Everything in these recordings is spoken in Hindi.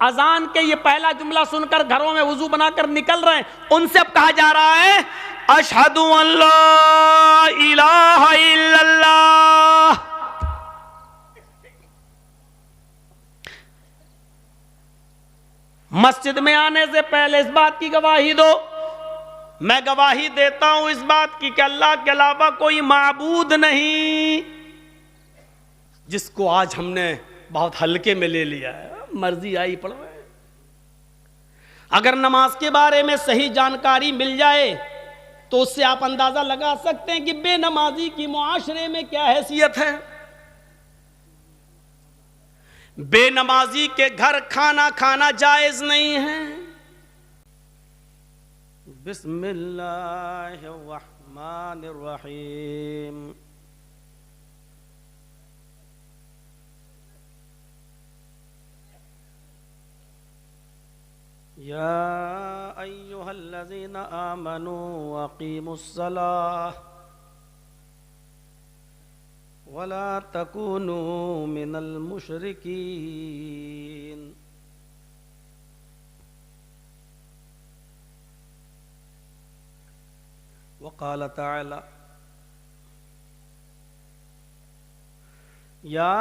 अजान के ये पहला जुमला सुनकर घरों में वुजू बनाकर निकल रहे हैं, उनसे अब कहा जा रहा है अशहदु अल्ला इलाहा इल्लल्लाह। मस्जिद में आने से पहले इस बात की गवाही दो, मैं गवाही देता हूं इस बात की कि अल्लाह के अलावा कोई माबूद नहीं, जिसको आज हमने बहुत हल्के में ले लिया है, मर्जी आई पढ़ो। अगर नमाज के बारे में सही जानकारी मिल जाए तो उससे आप अंदाजा लगा सकते हैं कि बेनमाजी की मुआशरे में क्या हैसियत है। बेनमाजी के घर खाना खाना जायज नहीं है। बिस्मिल्लाहिर्रहमानिर्रहीम। या अय्युहल्लज़ीना आमनू अक़ीमुस्सलाह वला तकूनू मिनल मुशरिकीन। वक़ाल तआला या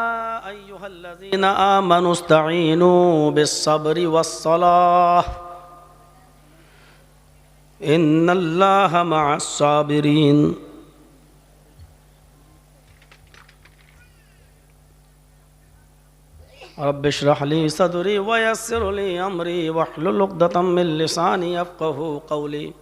अय्युहल्लज़ीना आमनू इस्तईनू बिस्सब्रि वस्सलाह इन्नल्लाहा मअस्साबिरीन। रब्बि इश्रह ली सदरी वयस्सिर ली अमरी वहलुल उक़दतम मिन लिसानी यफ़क़हू क़ौली।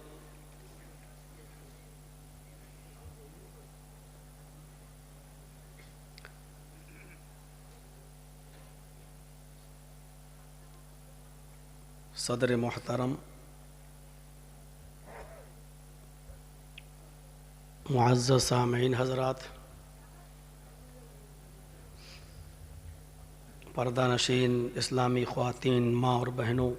सदर मोहतरम, मुअज़्ज़ज़ सामीन हज़रात, पर्दा नशीन इस्लामी ख़वातीन, माँ और बहनों,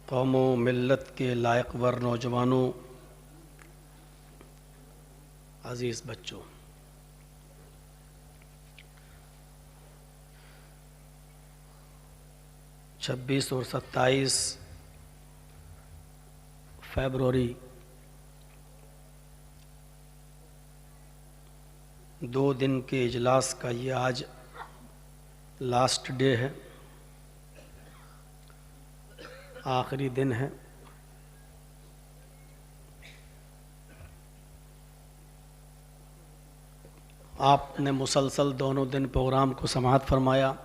कौमों मिल्लत के लायकवर नौजवानों, अज़ीज़ बच्चों, 26 और 27 फरवरी 2 दिन के इजलास का ये आज लास्ट डे है, आखिरी दिन है। आपने मुसलसल दोनों दिन प्रोग्राम को समाअत फरमाया।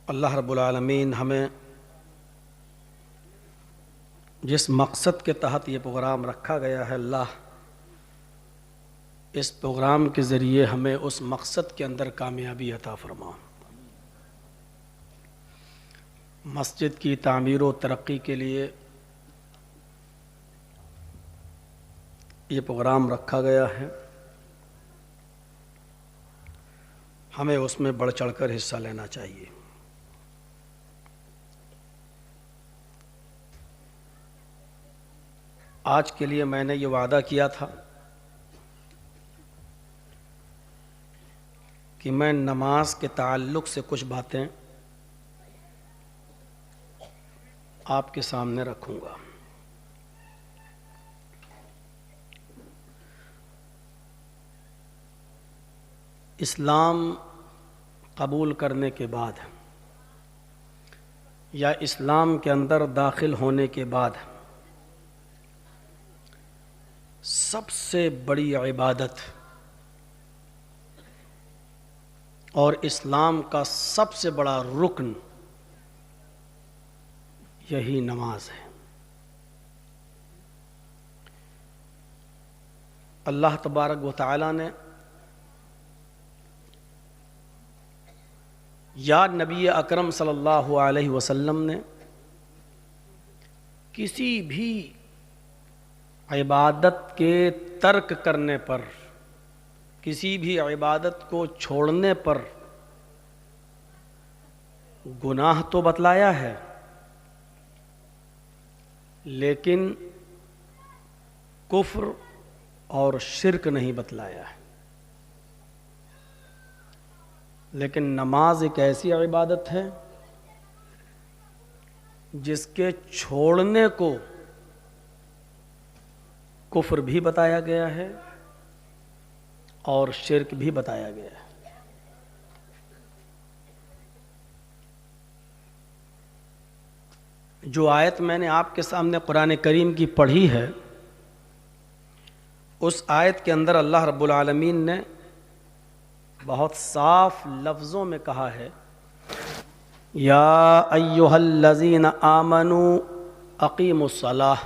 अल्लाह रब्बुल आलमीन हमें जिस मकसद के तहत ये प्रोग्राम रखा गया है, अल्लाह इस प्रोग्राम के ज़रिए हमें उस मकसद के अंदर कामयाबी अता फरमा। मस्जिद की तामीर व तरक्की के लिए ये प्रोग्राम रखा गया है, हमें उसमें बढ़ चढ़कर हिस्सा लेना चाहिए। आज के लिए मैंने ये वादा किया था कि मैं नमाज के ताल्लुक़ से कुछ बातें आपके सामने रखूँगा। इस्लाम कबूल करने के बाद या इस्लाम के अंदर दाखिल होने के बाद सबसे बड़ी इबादत और इस्लाम का सबसे बड़ा रुकन यही नमाज है। अल्लाह तबारक व तआला ने या नबी अकरम सल्लल्लाहु अलैहि वसल्लम ने किसी भी इबादत के तर्क करने पर, किसी भी इबादत को छोड़ने पर गुनाह तो बतलाया है, लेकिन कुफ्र और शिर्क नहीं बतलाया है। लेकिन नमाज एक ऐसी इबादत है जिसके छोड़ने को कुफ्र भी बताया गया है और शिर्क भी बताया गया है। जो आयत मैंने आपके सामने कुरान करीम की पढ़ी है, उस आयत के अंदर अल्लाह रब्बुल आलमीन ने बहुत साफ लफ्ज़ों में कहा है, या अय्युहल्लज़ीना आमनू अक़ीमुस्सलाह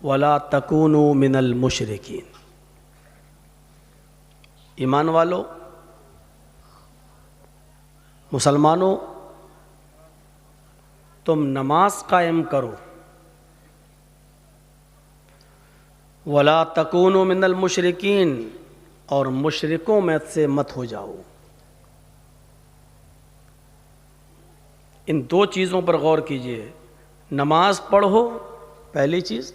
वला तकूनू मिनल मुशरिकीन। ईमान वालों, मुसलमानों, तुम नमाज कायम करो, वला तकूनू मिनल मुशरिकीन, और मुशरिकों में से मत हो जाओ। इन दो चीज़ों पर गौर कीजिए। नमाज पढ़ो पहली चीज़,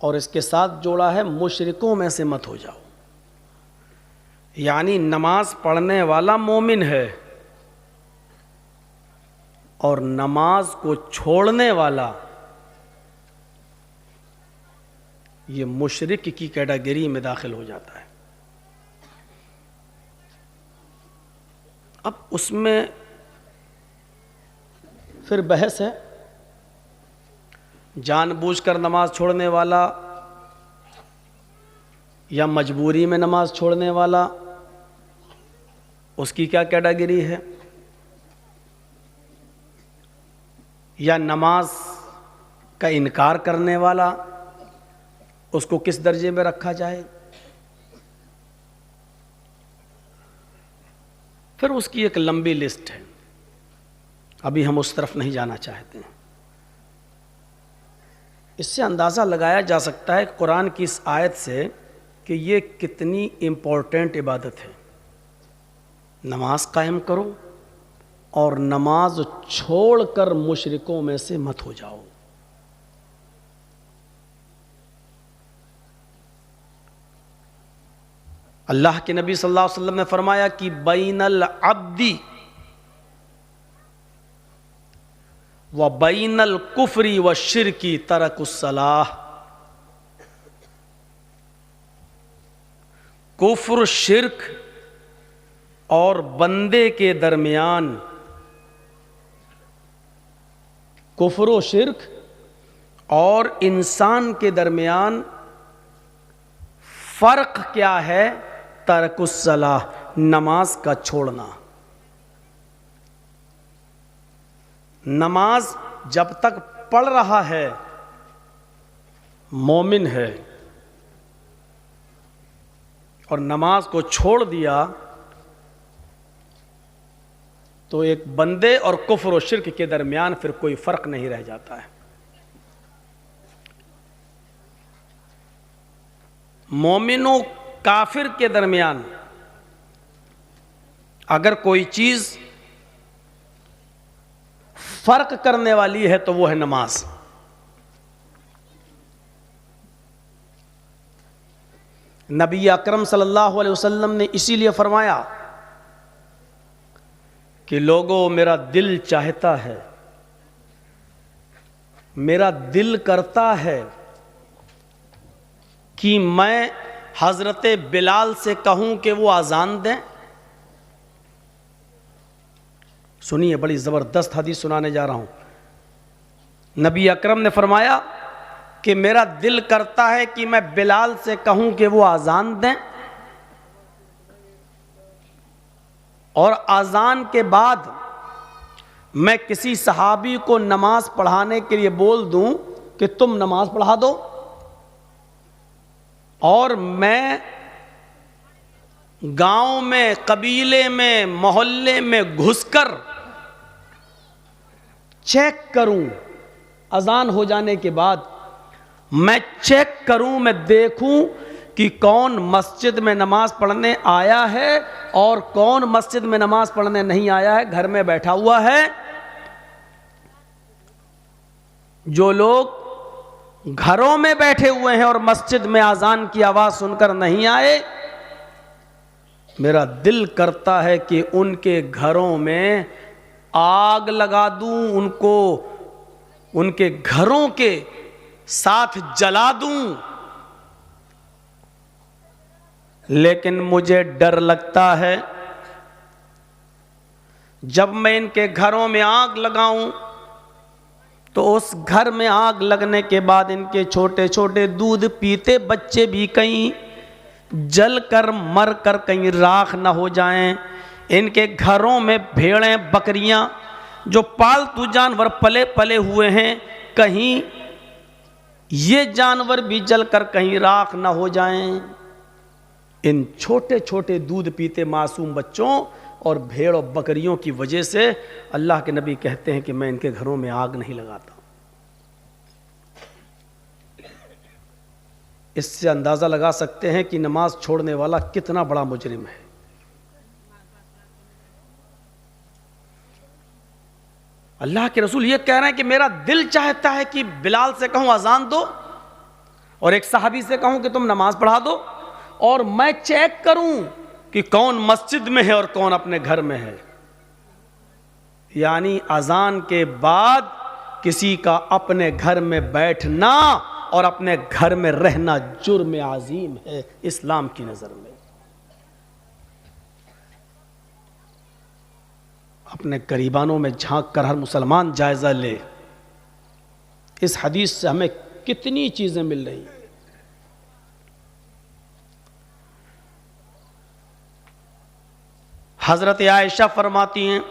और इसके साथ जोड़ा है मुशरिकों में से मत हो जाओ। यानी नमाज पढ़ने वाला मोमिन है और नमाज को छोड़ने वाला ये मुशरिक की कैटेगरी में दाखिल हो जाता है। अब उसमें फिर बहस है, जानबूझकर नमाज छोड़ने वाला या मजबूरी में नमाज छोड़ने वाला, उसकी क्या कैटेगरी है, या नमाज का इनकार करने वाला, उसको किस दर्जे में रखा जाए। फिर उसकी एक लंबी लिस्ट है, अभी हम उस तरफ नहीं जाना चाहते हैं। इससे अंदाज़ा लगाया जा सकता है कुरान की इस आयत से कि ये कितनी इम्पोर्टेंट इबादत है। नमाज कायम करो और नमाज छोड़कर मुशरिकों में से मत हो जाओ। अल्लाह के नबी सल्लल्लाहु अलैहि वसल्लम ने फरमाया कि बैनल अब्दी व बैनल कुफ्री व शिरकी तरकुस्सलाह। कुफ्र, शिर्क और बंदे के दरमियान, कुफ्र व शिर्क और इंसान के दरमियान फर्क क्या है? तरकुस्सलाह, नमाज का छोड़ना। नमाज जब तक पढ़ रहा है मोमिन है, और नमाज को छोड़ दिया तो एक बंदे और कुफ्र और शिर्क के दरमियान फिर कोई फर्क नहीं रह जाता है। मोमिनों काफिर के दरमियान अगर कोई चीज फर्क करने वाली है तो वो है नमाज। नबी अकरम सल्लल्लाहु अलैहि वसल्लम ने इसीलिए फरमाया कि लोगों, मेरा दिल चाहता है, मेरा दिल करता है कि मैं हजरत बिलाल से कहूं कि वो आज़ान दें। सुनिए, बड़ी ज़बरदस्त हदीस सुनाने जा रहा हूं। नबी अकरम ने फरमाया कि मेरा दिल करता है कि मैं बिलाल से कहूं कि वो आज़ान दें, और आज़ान के बाद मैं किसी सहाबी को नमाज पढ़ाने के लिए बोल दूं कि तुम नमाज पढ़ा दो, और मैं गांव में, कबीले में, मोहल्ले में घुसकर चेक करूं, अजान हो जाने के बाद मैं चेक करूं, मैं देखूं कि कौन मस्जिद में नमाज पढ़ने आया है और कौन मस्जिद में नमाज पढ़ने नहीं आया है, घर में बैठा हुआ है। जो लोग घरों में बैठे हुए हैं और मस्जिद में अजान की आवाज सुनकर नहीं आए, मेरा दिल करता है कि उनके घरों में आग लगा दूं, उनको उनके घरों के साथ जला दूं, लेकिन मुझे डर लगता है जब मैं इनके घरों में आग लगाऊं तो उस घर में आग लगने के बाद इनके छोटे छोटे दूध पीते बच्चे भी कहीं जल कर मर कर कहीं राख ना हो जाएं। इनके घरों में भेड़ें बकरियां जो पालतू जानवर पले पले हुए हैं, कहीं ये जानवर भी जल कर कहीं राख ना हो जाएं। इन छोटे छोटे दूध पीते मासूम बच्चों और भेड़ और बकरियों की वजह से अल्लाह के नबी कहते हैं कि मैं इनके घरों में आग नहीं लगाता। इससे अंदाजा लगा सकते हैं कि नमाज छोड़ने वाला कितना बड़ा मुजरिम है। अल्लाह के रसूल ये कह रहे हैं कि मेरा दिल चाहता है कि बिलाल से कहूं अजान दो और एक सहाबी से कहूं कि तुम नमाज पढ़ा दो, और मैं चेक करूं कि कौन मस्जिद में है और कौन अपने घर में है। यानी अजान के बाद किसी का अपने घर में बैठना और अपने घर में रहना जुर्म आजीम है इस्लाम की नजर में। अपने करीबानों में झांक कर हर मुसलमान जायजा ले। इस हदीस से हमें कितनी चीजें मिल रही हैं। हजरत आयशा फरमाती हैं,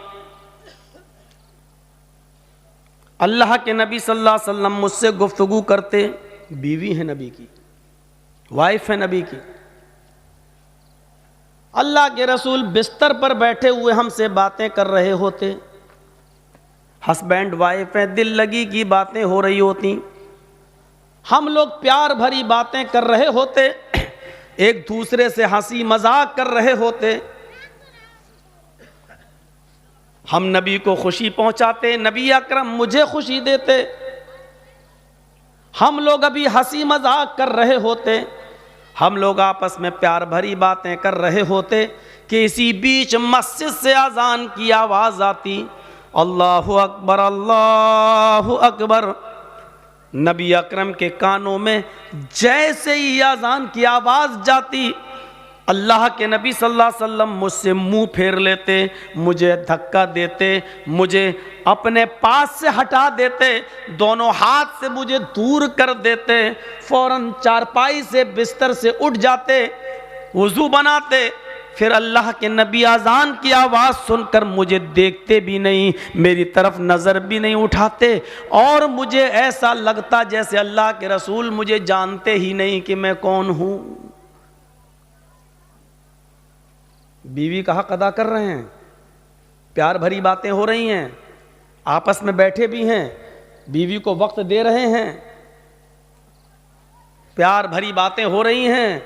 अल्लाह के नबी सल्लल्लाहु अलैहि वसल्लम मुझसे गुफ्तगू करते, बीवी है नबी की, वाइफ है नबी की, अल्लाह के रसूल बिस्तर पर बैठे हुए हमसे बातें कर रहे होते, हस्बैंड वाइफ है, दिल लगी की बातें हो रही होती, हम लोग प्यार भरी बातें कर रहे होते, एक दूसरे से हंसी मजाक कर रहे होते, हम नबी को खुशी पहुंचाते, नबी अकरम मुझे खुशी देते, हम लोग अभी हंसी मजाक कर रहे होते, हम लोग आपस में प्यार भरी बातें कर रहे होते कि इसी बीच मस्जिद से अजान की आवाज आती, अल्लाहु अकबर अल्लाहु अकबर। नबी अकरम के कानों में जैसे ही अजान की आवाज जाती, अल्लाह के नबी सल्लल्लाहु अलैहि वसल्लम मुझसे मुंह फेर लेते, मुझे धक्का देते, मुझे अपने पास से हटा देते, दोनों हाथ से मुझे दूर कर देते, फौरन चारपाई से बिस्तर से उठ जाते, वुजू बनाते, फिर अल्लाह के नबी अजान की आवाज़ सुनकर मुझे देखते भी नहीं, मेरी तरफ नज़र भी नहीं उठाते, और मुझे ऐसा लगता जैसे अल्लाह के रसूल मुझे जानते ही नहीं कि मैं कौन हूँ। बीवी का हक अदा कर रहे हैं, प्यार भरी बातें हो रही हैं, आपस में बैठे भी हैं, बीवी को वक्त दे रहे हैं, प्यार भरी बातें हो रही हैं,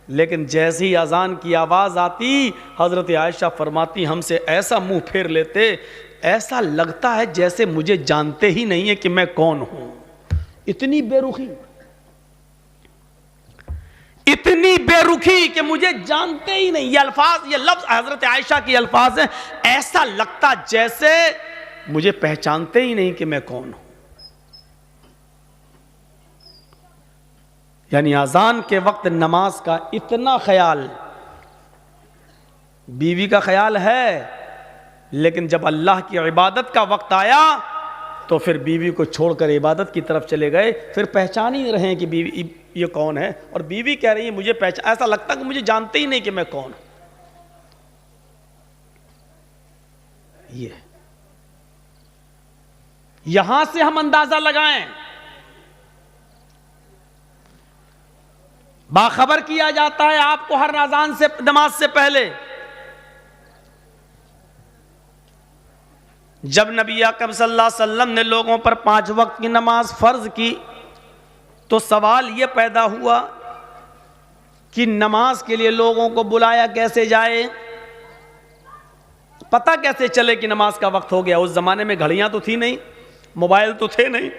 लेकिन जैसे ही अजान की आवाज़ आती, हज़रत आयशा फरमाती हमसे ऐसा मुंह फेर लेते, ऐसा लगता है जैसे मुझे जानते ही नहीं है कि मैं कौन हूं। इतनी बेरुखी, इतनी बेरुखी कि मुझे जानते ही नहीं। ये अल्फाज, ये लफ्ज हजरत आयशा की अल्फाज हैं, ऐसा लगता जैसे मुझे पहचानते ही नहीं कि मैं कौन हूं। यानी अजान के वक्त नमाज का इतना ख्याल, बीवी का ख्याल है, लेकिन जब अल्लाह की इबादत का वक्त आया तो फिर बीवी को छोड़कर इबादत की तरफ चले गए, फिर पहचान ही नहीं रहे हैं कि बीवी ये कौन है, और बीवी कह रही है मुझे पहचान, ऐसा लगता कि मुझे जानते ही नहीं कि मैं कौन। ये यहां से हम अंदाजा लगाएं, बाखबर किया जाता है आपको हर अजान से, नमाज से पहले। जब नबी अकरम सल्लल्लाहु अलैहि वसल्लम ने लोगों पर 5 वक्त की नमाज फर्ज की तो सवाल यह पैदा हुआ कि नमाज के लिए लोगों को बुलाया कैसे जाए, पता कैसे चले कि नमाज का वक्त हो गया। उस जमाने में घड़ियां तो थी नहीं, मोबाइल तो थे नहीं,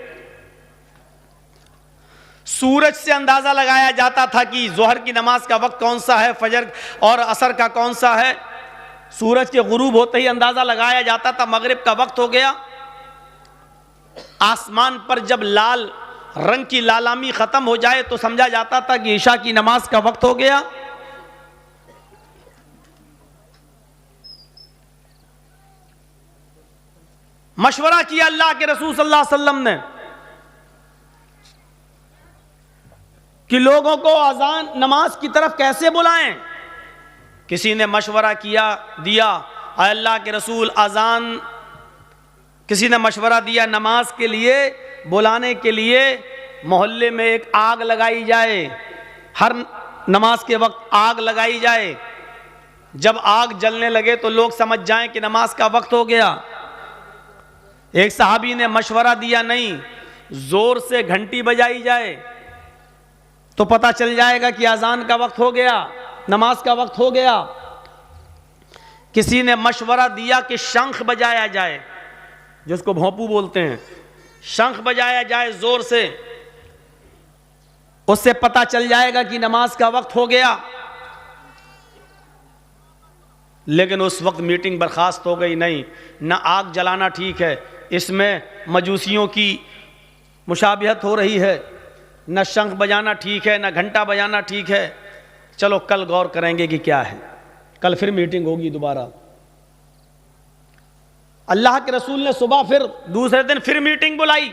सूरज से अंदाजा लगाया जाता था कि जोहर की नमाज का वक्त कौन सा है, फजर और असर का कौन सा है। सूरज के गुरूब होते ही अंदाजा लगाया जाता था मगरिब का वक्त हो गया। आसमान पर जब लाल रंग की लालामी खत्म हो जाए तो समझा जाता था कि ईशा की नमाज का वक्त हो गया। मशवरा किया अल्लाह के रसूल सल्लल्लाहु अलैहि वसल्लम ने कि लोगों को अजान नमाज की तरफ कैसे बुलाएं। किसी ने मशवरा दिया अल्लाह के रसूल अजान, किसी ने मशवरा दिया नमाज के लिए बुलाने के लिए मोहल्ले में एक आग लगाई जाए, हर नमाज के वक्त आग लगाई जाए। जब आग जलने लगे तो लोग समझ जाएं कि नमाज का वक्त हो गया। एक सहाबी ने मशवरा दिया नहीं, जोर से घंटी बजाई जाए तो पता चल जाएगा कि अजान का वक्त हो गया, नमाज का वक्त हो गया। किसी ने मशवरा दिया कि शंख बजाया जाए, जिसको भोंपू बोलते हैं, शंख बजाया जाए जोर से, उससे पता चल जाएगा कि नमाज का वक्त हो गया। लेकिन उस वक्त मीटिंग बर्खास्त हो गई। नहीं, न आग जलाना ठीक है, इसमें मजूसियों की मुशाबिहत हो रही है, न शंख बजाना ठीक है, न घंटा बजाना ठीक है। चलो कल गौर करेंगे कि क्या है, कल फिर मीटिंग होगी दोबारा। अल्लाह के रसूल ने सुबह फिर दूसरे दिन फिर मीटिंग बुलाई।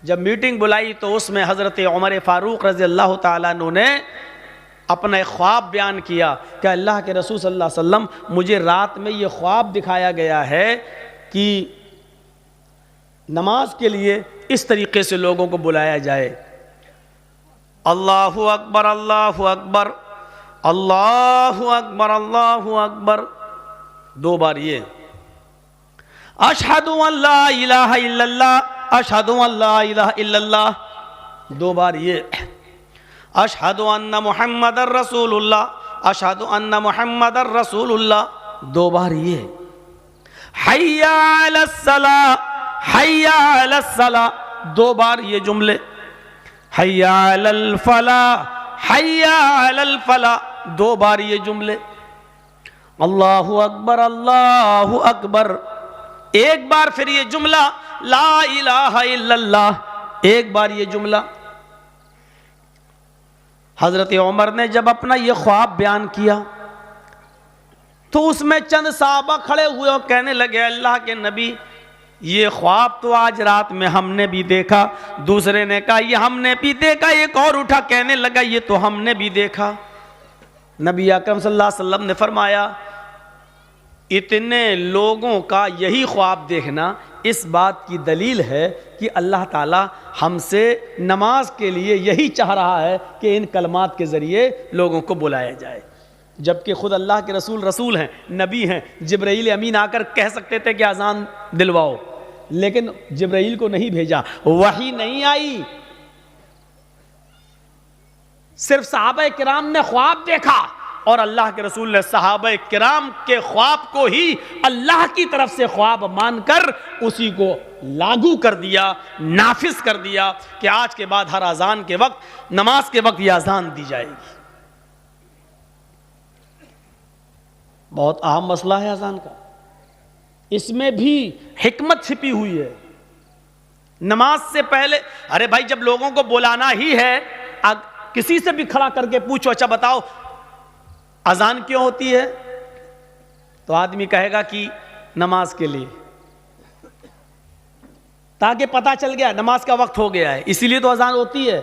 जब मीटिंग बुलाई तो उसमें हज़रत उमर फ़ारूक रज़ी अल्लाह ताला अन्हु ने अपना एक ख्वाब बयान किया कि अल्लाह के रसूल सल्लल्लाहु अलैहि वसल्लम, मुझे रात में ये ख्वाब दिखाया गया है कि नमाज के लिए इस तरीके से लोगों को बुलाया जाए, अल्लाहु अकबर अल्लाहु अकबर अल्लाहु अकबर अल्लाहु अकबर, 2 बार ये, अशहदु अल्ला इलाहा इल्लल्लाह अशहदु अल्ला इलाहा इल्लल्लाह, 2 बार ये, अशहदु अन्ना मुहम्मदर रसूलुल्लाह अशहदु अन्ना मुहम्मदर रसूलुल्लाह, 2 बार ये, हय्या अलस्सलाह हय्या अलस्सलाह, 2 बार ये जुमले, हय्या अलल फलाह हय्या अलल फलाह, 2 बार ये जुमले, अल्लाहु अकबर, 1 बार फिर ये जुमला ला इलाहा इल्लल्लाह, 1 बार ये जुमला। हजरत उमर ने जब अपना ये ख्वाब बयान किया तो उसमें चंद साहबा खड़े हुए और कहने लगे, अल्लाह के नबी, ये ख्वाब तो आज रात में हमने भी देखा। दूसरे ने कहा ये हमने भी देखा। एक और उठा कहने लगा ये तो हमने भी देखा। नबी अकरम सल्लल्लाहु अलैहि वसल्लम ने फरमाया, इतने लोगों का यही ख्वाब देखना इस बात की दलील है कि अल्लाह ताला हमसे नमाज के लिए यही चाह रहा है कि इन कलमात के ज़रिए लोगों को बुलाया जाए। जबकि खुद अल्लाह के रसूल हैं, नबी हैं। जिब्राईल अमीन आकर कह सकते थे कि अजान दिलवाओ, लेकिन जिब्राईल को नहीं भेजा, वही नहीं आई। सिर्फ सहाबा किराम ने ख्वाब देखा और अल्लाह के रसूल ने सहाबा किराम के ख्वाब को ही अल्लाह की तरफ से ख्वाब मानकर उसी को लागू कर दिया, नाफिज कर दिया कि आज के बाद हर अजान के वक्त, नमाज के वक्त यह अजान दी जाएगी। बहुत अहम मसला है अजान का, इसमें भी हिकमत छिपी हुई है। नमाज से पहले, अरे भाई जब लोगों को बुलाना ही है, किसी से भी खड़ा करके पूछो, अच्छा बताओ अजान क्यों होती है, तो आदमी कहेगा कि नमाज के लिए, ताकि पता चल गया नमाज का वक्त हो गया है, इसीलिए तो अजान होती है।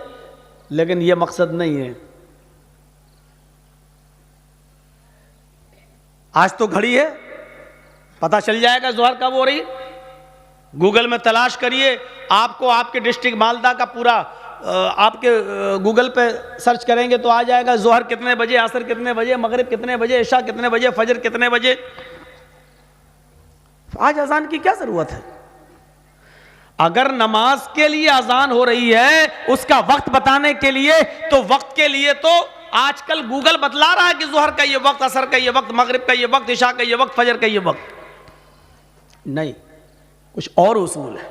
लेकिन यह मकसद नहीं है। आज तो घड़ी है, पता चल जाएगा जोहर कब हो रही। गूगल में तलाश करिए, आपको आपके डिस्ट्रिक्ट मालदा का पूरा आपके गूगल पे सर्च करेंगे तो आ जाएगा जोहर कितने बजे, असर कितने बजे, मगरिब कितने बजे, इशा कितने बजे, फजर कितने बजे। आज अजान की क्या जरूरत है? अगर नमाज के लिए अजान हो रही है, उसका वक्त बताने के लिए, तो वक्त के लिए तो आजकल गूगल बतला रहा है कि जोहर का ये वक्त, असर का ये वक्त, मगरिब का ये वक्त, इशा का ये वक्त, फजर का ये वक्त। नहीं, कुछ और उसूल है।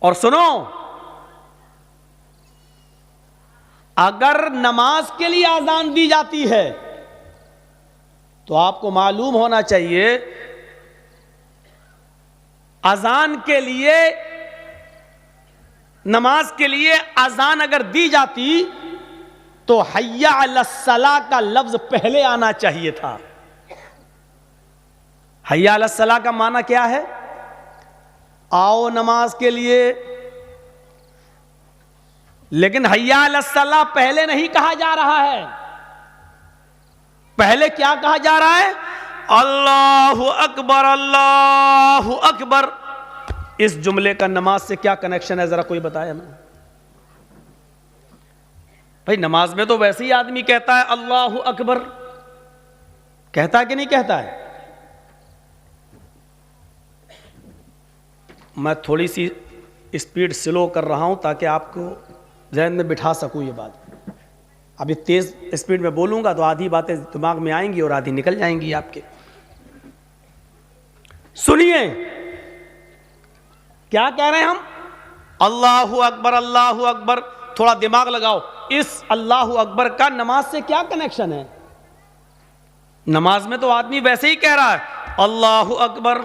और सुनो, अगर नमाज के लिए आजान दी जाती है तो आपको मालूम होना चाहिए, अजान के लिए, नमाज के लिए अजान अगर दी जाती तो हय्या अलस्सलाह का लफ्ज पहले आना चाहिए था। हय्या अलस्सलाह का माना क्या है? आओ नमाज के लिए। लेकिन हय्या अलस्सलाह पहले नहीं कहा जा रहा है। पहले क्या कहा जा रहा है? अल्लाहु अकबर, अल्लाहु अकबर। इस जुमले का नमाज से क्या कनेक्शन है, जरा कोई बताया ना भाई। नमाज में तो वैसे ही आदमी कहता है अल्लाहु अकबर, कहता है कि नहीं कहता है? मैं थोड़ी सी स्पीड स्लो कर रहा हूं ताकि आपको ज़हन में बिठा सकूं ये बात। अभी तेज स्पीड में बोलूंगा तो आधी बातें दिमाग में आएंगी और आधी निकल जाएंगी आपके। सुनिए क्या कह रहे हैं हम? अल्लाहु अकबर, अल्लाहु अकबर। थोड़ा दिमाग लगाओ, इस अल्लाहु अकबर का नमाज से क्या कनेक्शन है? नमाज में तो आदमी वैसे ही कह रहा है अल्लाहु अकबर,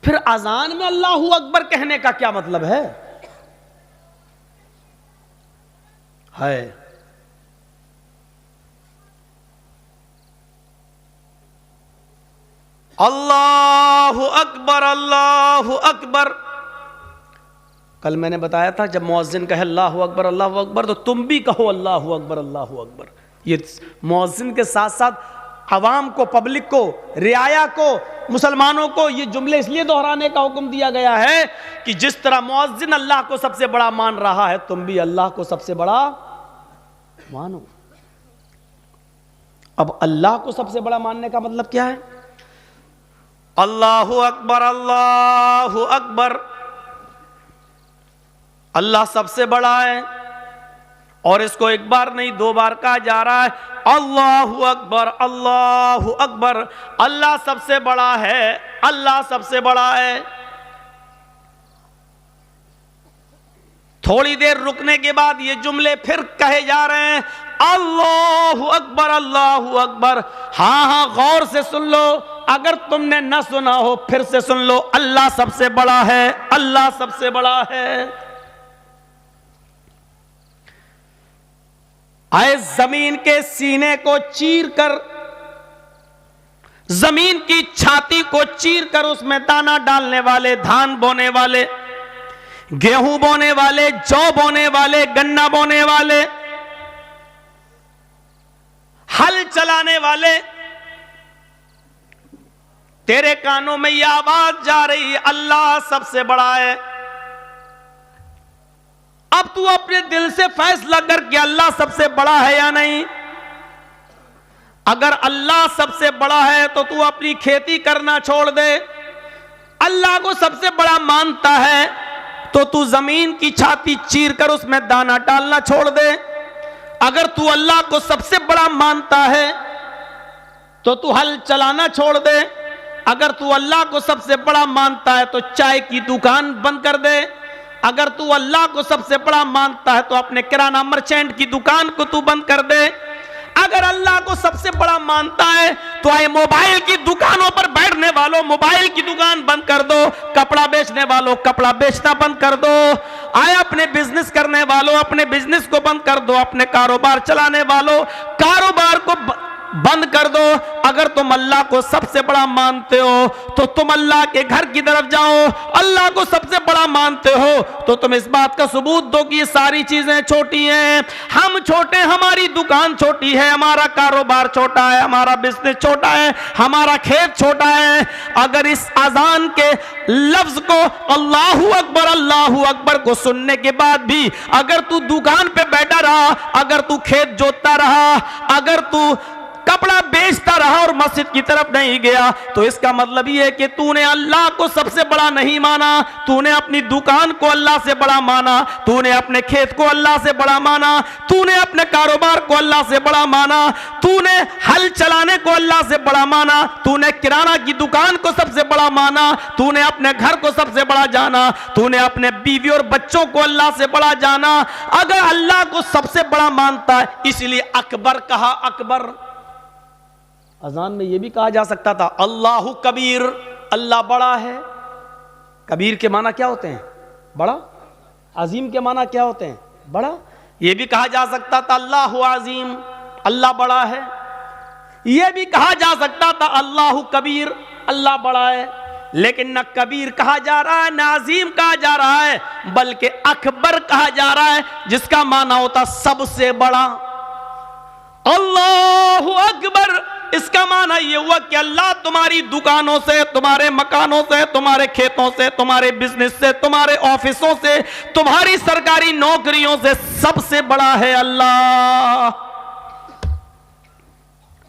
फिर अजान में अल्लाहु अकबर कहने का क्या मतलब है? अल्लाहु अकबर, अल्लाहु अकबर। कल मैंने बताया था जब मुअज्जिन कहे अल्लाहु अकबर, अल्लाहु अकबर, तो तुम भी कहो अल्लाहु अकबर, अल्लाहु अकबर। ये मुअज्जिन के साथ साथ अवाम को, पब्लिक को, रियाया को, मुसलमानों को ये जुमले इसलिए दोहराने का हुक्म दिया गया है कि जिस तरह मुअज्जिन अल्लाह को सबसे बड़ा मान रहा है, तुम भी अल्लाह को सबसे बड़ा मानो। अब अल्लाह को सबसे बड़ा मानने का मतलब क्या है? अल्लाहु अकबर, अल्लाहु अकबर। अल्लाह सबसे बड़ा है और इसको एक बार नहीं 2 बार कहा जा रहा है। अल्लाहु अकबर, अल्लाहु अकबर। अल्लाह सबसे बड़ा है, अल्लाह सबसे बड़ा है। थोड़ी देर रुकने के बाद ये जुमले फिर कहे जा रहे हैं अल्लाहु अकबर, अल्लाहु अकबर। हां हां, गौर से सुन लो, अगर तुमने न सुना हो फिर से सुन लो। अल्लाह सबसे बड़ा है, अल्लाह सबसे बड़ा है। आए जमीन के सीने को चीर कर, जमीन की छाती को चीर कर उसमें दाना डालने वाले, धान बोने वाले, गेहूं बोने वाले, जौ बोने वाले, गन्ना बोने वाले, हल चलाने वाले, तेरे कानों में यह आवाज जा रही है अल्लाह सबसे बड़ा है। अब तू अपने दिल से फैसला कर कि अल्लाह सबसे बड़ा है या नहीं। अगर अल्लाह सबसे बड़ा है तो तू अपनी खेती करना छोड़ दे। अल्लाह को सबसे बड़ा मानता है तो तू जमीन की छाती चीर कर उसमें दाना डालना छोड़ दे। अगर तू अल्लाह को सबसे बड़ा मानता है तो तू हल चलाना छोड़ दे। अगर तू अल्लाह को सबसे बड़ा मानता है तो चाय की दुकान बंद कर दे। अगर तू अल्लाह को सबसे बड़ा मानता है तो अपने किराना मर्चेंट की दुकान को तू बंद कर दे। अगर अल्लाह को सबसे बड़ा मानता है तो आए मोबाइल की दुकानों पर बैठने वालों मोबाइल की दुकान बंद कर दो, कपड़ा बेचने वालों कपड़ा बेचना बंद कर दो, आए अपने बिजनेस करने वालों अपने बिजनेस को बंद कर दो, अपने कारोबार चलाने वालों कारोबार को बंद कर दो। अगर तुम अल्लाह को सबसे बड़ा मानते हो तो तुम अल्लाह के घर की तरफ जाओ। अल्लाह को सबसे बड़ा मानते हो तो तुम इस बात का सबूत दो कि ये सारी चीजें छोटी हैं। हम छोटे, हमारी दुकान छोटी है, हमारा कारोबार छोटा है, हमारा बिजनेस छोटा है, हमारा खेत छोटा है। अगर इस अजान के लफ्ज को अल्लाहू अकबर को सुनने के बाद भी अगर तू दुकान पे बैठा रहा, अगर तू खेत जोतता रहा, अगर तू कपड़ा बेचता रहा और मस्जिद की तरफ नहीं गया, तो इसका मतलब ये है कि तूने अल्लाह को सबसे बड़ा नहीं माना, तूने अपनी दुकान को अल्लाह से बड़ा माना, तूने अपने खेत को अल्लाह से बड़ा माना, तूने अपने कारोबार को अल्लाह से बड़ा माना, तूने हल चलाने को अल्लाह से बड़ा माना, तूने किराना की दुकान को सबसे बड़ा माना, तूने अपने घर को सबसे बड़ा जाना, तूने अपने बीवी और बच्चों को अल्लाह से बड़ा जाना। अगर अल्लाह को सबसे बड़ा मानता है, इसलिए अकबर कहा, अकबर। अजान में यह भी कहा जा सकता था अल्लाहु कबीर, अल्लाह बड़ा है। कबीर के माना क्या होते हैं? बड़ा। अजीम के माना क्या होते हैं? बड़ा। यह भी कहा जा सकता था अल्लाहु अजीम, अल्लाह बड़ा है। यह भी कहा जा सकता था अल्लाहु कबीर, अल्लाह बड़ा है। लेकिन न कबीर कहा जा रहा है, न अजीम कहा जा रहा है, बल्कि अकबर कहा जा रहा है, जिसका माना होता सबसे बड़ा। अल्लाहु अकबर, इसका माना यह हुआ कि अल्लाह तुम्हारी दुकानों से, तुम्हारे मकानों से, तुम्हारे खेतों से, तुम्हारे बिजनेस से, तुम्हारे ऑफिसों से, तुम्हारी सरकारी नौकरियों से सबसे बड़ा है अल्लाह।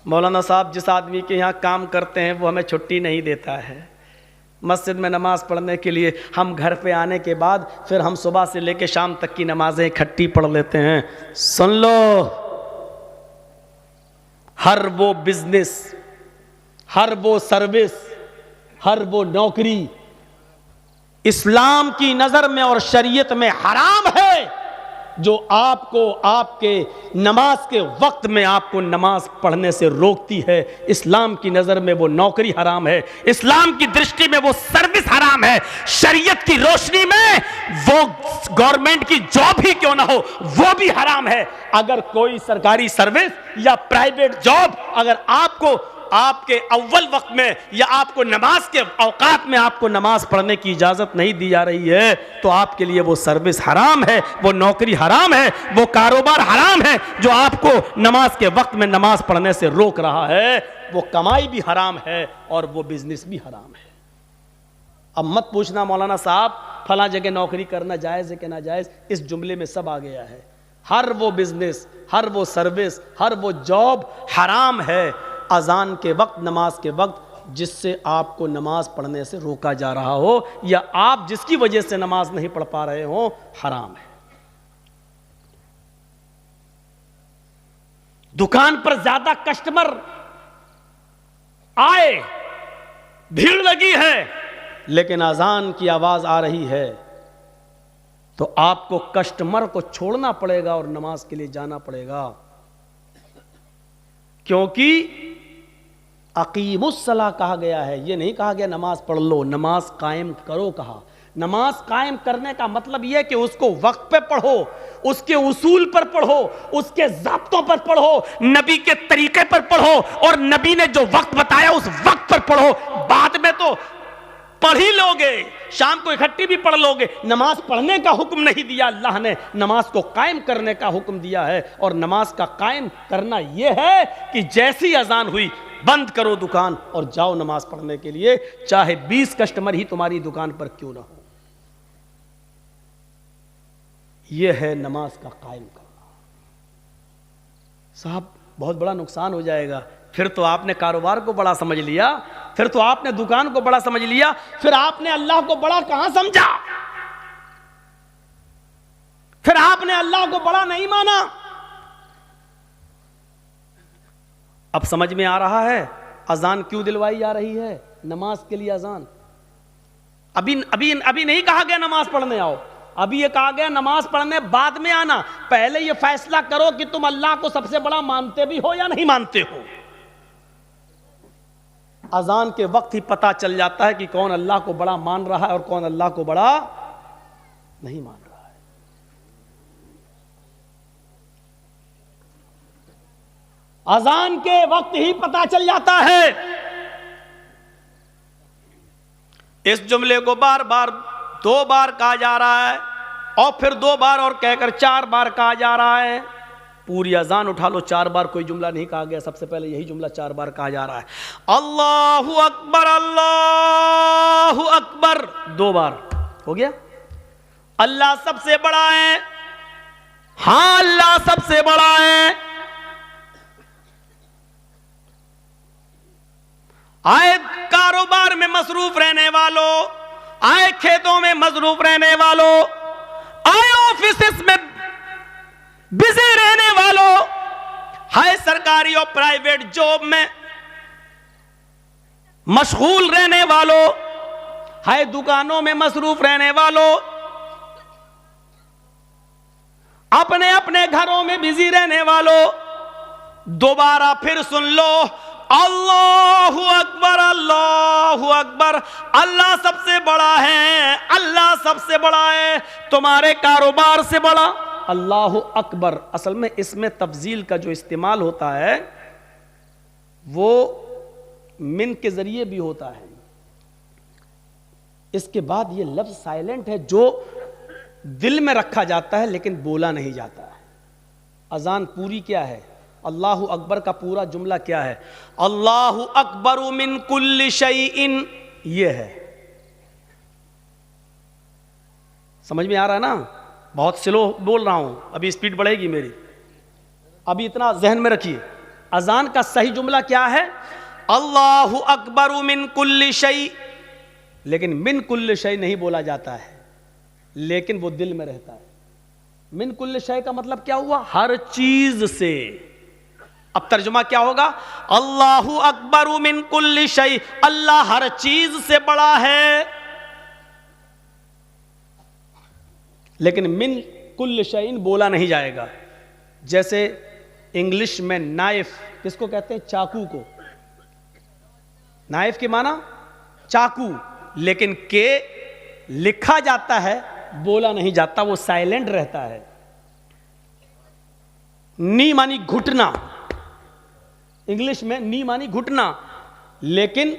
मौलाना साहब जिस आदमी के यहाँ काम करते हैं वो हमें छुट्टी नहीं देता है मस्जिद में नमाज पढ़ने के लिए। हम घर पे आने के बाद फिर हम सुबह से लेकर शाम तक की नमाजें इकट्ठी पढ़ लेते हैं। सुन लो, हर वो बिजनेस, हर वो सर्विस, हर वो नौकरी इस्लाम की नजर में और शरीयत में हराम है, जो आपको आपके नमाज के वक्त में आपको नमाज पढ़ने से रोकती है। इस्लाम की नजर में वो नौकरी हराम है, इस्लाम की दृष्टि में वो सर्विस हराम है, शरीयत की रोशनी में वो गवर्नमेंट की जॉब ही क्यों ना हो वो भी हराम है। अगर कोई सरकारी सर्विस या प्राइवेट जॉब अगर आपको आपके अव्वल वक्त में या आपको नमाज के औकात में आपको नमाज पढ़ने की इजाजत नहीं दी जा रही है, तो आपके लिए वो सर्विस हराम है, वो नौकरी हराम है, वो कारोबार हराम है जो आपको नमाज के वक्त में नमाज पढ़ने से रोक रहा है। वो कमाई भी हराम है और वो बिजनेस भी हराम है। अब मत पूछना मौलाना साहब फला जगह नौकरी करना जायज है कि ना जायज, इस जुमले में सब आ गया है। हर वो बिजनेस, हर वो सर्विस, हर वो जॉब हराम है अजान के वक्त, नमाज के वक्त, जिससे आपको नमाज पढ़ने से रोका जा रहा हो या आप जिसकी वजह से नमाज नहीं पढ़ पा रहे हो, हराम है। दुकान पर ज्यादा कस्टमर आए, भीड़ लगी है, लेकिन अजान की आवाज आ रही है, तो आपको कस्टमर को छोड़ना पड़ेगा और नमाज के लिए जाना पड़ेगा। क्योंकि अकीमुस्सला कहा गया है, यह नहीं कहा गया नमाज पढ़ लो, नमाज कायम करो कहा। नमाज कायम करने का मतलब यह कि उसको वक्त पे पढ़ो, उसके उसूल पर पढ़ो, उसके ज़ाब्तों पर पढ़ो, नबी के तरीके पर पढ़ो, और नबी ने जो वक्त बताया उस वक्त पर पढ़ो। बाद में तो पढ़ ही लोगे, शाम को इकट्ठी भी पढ़ लोगे। नमाज पढ़ने का हुक्म नहीं दिया अल्लाह ने, नमाज को कायम करने का हुक्म दिया है। और नमाज का कायम करना यह है कि जैसी अजान हुई बंद करो दुकान और जाओ नमाज पढ़ने के लिए, चाहे 20 कस्टमर ही तुम्हारी दुकान पर क्यों ना हो। यह है नमाज का कायम करना। साहब बहुत बड़ा नुकसान हो जाएगा। फिर तो आपने कारोबार को बड़ा समझ लिया, फिर तो आपने दुकान को बड़ा समझ लिया, फिर आपने अल्लाह को बड़ा कहां समझा? फिर आपने अल्लाह को बड़ा नहीं माना। अब समझ में आ रहा है अजान क्यों दिलवाई जा रही है? नमाज के लिए अजान। अभी अभी अभी नहीं कहा गया नमाज पढ़ने आओ, अभी ये कहा गया नमाज पढ़ने बाद में आना। पहले ये फैसला करो कि तुम अल्लाह को सबसे बड़ा मानते भी हो या नहीं मानते हो। अजान के वक्त ही पता चल जाता है कि कौन अल्लाह को बड़ा मान रहा है और कौन अल्लाह को बड़ा नहीं मान रहा है। अजान के वक्त ही पता चल जाता है। इस जुमले को बार बार 2 बार कहा जा रहा है और फिर 2 बार और कहकर 4 बार कहा जा रहा है। पूरी अजान उठा लो, 4 बार कोई जुमला नहीं कहा गया, सबसे पहले यही जुमला 4 बार कहा जा रहा है। अल्लाहु अकबर, अल्लाहु अकबर 2 बार हो गया। अल्लाह सबसे बड़ा है, हां अल्लाह सबसे बड़ा है। आए कारोबार में मसरूफ रहने वालों, आए खेतों में मसरूफ रहने वालों, आए ऑफिस में बिजी रहने वालों, हाय सरकारी और प्राइवेट जॉब में मशगूल रहने वालों, हाय दुकानों में मसरूफ रहने वालों, अपने अपने घरों में बिजी रहने वालों, दोबारा फिर सुन लो, अल्लाहु अकबर, अल्लाहु अकबर। अल्लाह सबसे बड़ा है, अल्लाह सबसे बड़ा है, तुम्हारे कारोबार से बड़ा। अल्लाहु अकबर असल में इसमें तफजील का जो इस्तेमाल होता है वो मिन के जरिए भी होता है। इसके बाद ये लफ्ज साइलेंट है जो दिल में रखा जाता है लेकिन बोला नहीं जाता है। अजान पूरी क्या है? अल्लाहु अकबर का पूरा जुमला क्या है? अल्लाहु अकबर मिन कुल्ली शैइन, ये है। समझ में आ रहा है ना? बहुत स्लो बोल रहा हूं, अभी स्पीड बढ़ेगी मेरी, अभी इतना जहन में रखिए। अजान का सही जुमला क्या है? अल्लाहु अकबर मिन कुल्ली शै, लेकिन मिन कुल्ली शै नहीं बोला जाता है, लेकिन वो दिल में रहता है। मिन कुल्ली शै का मतलब क्या हुआ? हर चीज से। अब तर्जुमा क्या होगा? अल्लाहु अकबर मिन कुल्ली शै, अल्लाह हर चीज से बड़ा है। लेकिन मिन कुल्ली शैइन बोला नहीं जाएगा। जैसे इंग्लिश में नाइफ किसको कहते हैं? चाकू को। नाइफ के माना चाकू, लेकिन के लिखा जाता है, बोला नहीं जाता, वो साइलेंट रहता है। नी मानी घुटना, इंग्लिश में नी मानी घुटना, लेकिन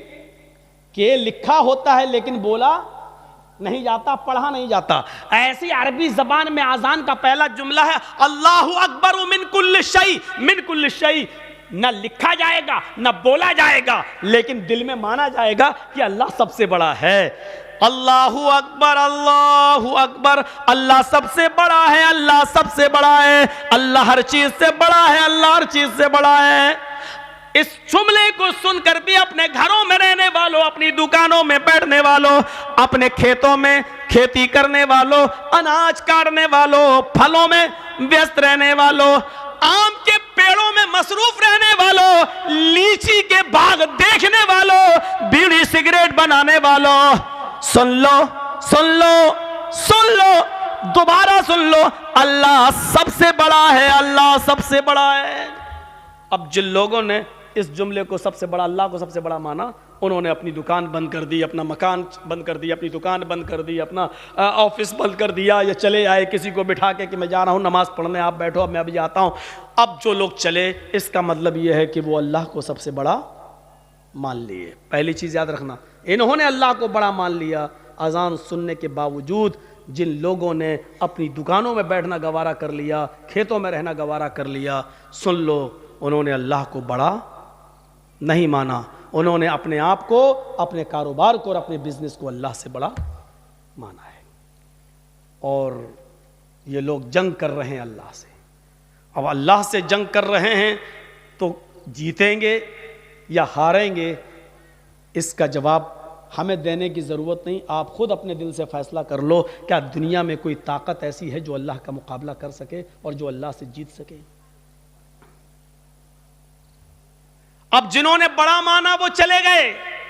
के लिखा होता है लेकिन बोला नहीं जाता, पढ़ा नहीं जाता। ऐसी अरबी जबान में आजान का पहला जुमला है अल्लाहु अकबर मिन कुल्ली शै। मिन कुल्ली शै न लिखा जाएगा न बोला जाएगा, लेकिन दिल में माना जाएगा कि अल्लाह सबसे बड़ा है। अल्लाहु अकबर, अल्लाहु अकबर, अल्लाह सबसे बड़ा है, अल्लाह सबसे बड़ा है, अल्लाह हर चीज से बड़ा है, अल्लाह हर चीज से बड़ा है। इस जुमले को सुनकर भी अपने घरों में रहने वालों, अपनी दुकानों में बैठने वालों, अपने खेतों में खेती करने वालों, अनाज काटने वालों, फलों में व्यस्त रहने वालों, आम के पेड़ों में मसरूफ रहने वालों, लीची के बाग देखने वालों, बीड़ी सिगरेट बनाने वालों, सुन लो, सुन लो, सुन लो, दोबारा सुन लो, अल्लाह सबसे बड़ा है, अल्लाह सबसे बड़ा है। अब जिन लोगों ने इस जुमले को सबसे बड़ा, अल्लाह को सबसे बड़ा माना, उन्होंने अपनी दुकान बंद कर दी, अपना मकान बंद कर दिया, अपनी दुकान बंद कर दी, अपना ऑफिस बंद कर दिया, या चले आए किसी को बिठा के कि मैं जा रहा हूँ नमाज पढ़ने, आप बैठो, अब मैं अभी आता हूँ। अब जो लोग चले, इसका मतलब ये है कि वो अल्लाह को सबसे बड़ा मान लिए। पहली चीज़ याद रखना, इन्होंने अल्लाह को बड़ा मान लिया। अजान सुनने के बावजूद जिन लोगों ने अपनी दुकानों में बैठना गवारा कर लिया, खेतों में रहना गवारा कर लिया, सुन लो, उन्होंने अल्लाह को बड़ा नहीं माना। उन्होंने अपने आप को, अपने कारोबार को और अपने बिजनेस को अल्लाह से बड़ा माना है। और ये लोग जंग कर रहे हैं अल्लाह से। अब अल्लाह से जंग कर रहे हैं तो जीतेंगे या हारेंगे, इसका जवाब हमें देने की ज़रूरत नहीं। आप खुद अपने दिल से फैसला कर लो, क्या दुनिया में कोई ताकत ऐसी है जो अल्लाह का मुकाबला कर सके और जो अल्लाह से जीत सके? अब जिन्होंने बड़ा माना वो चले गए,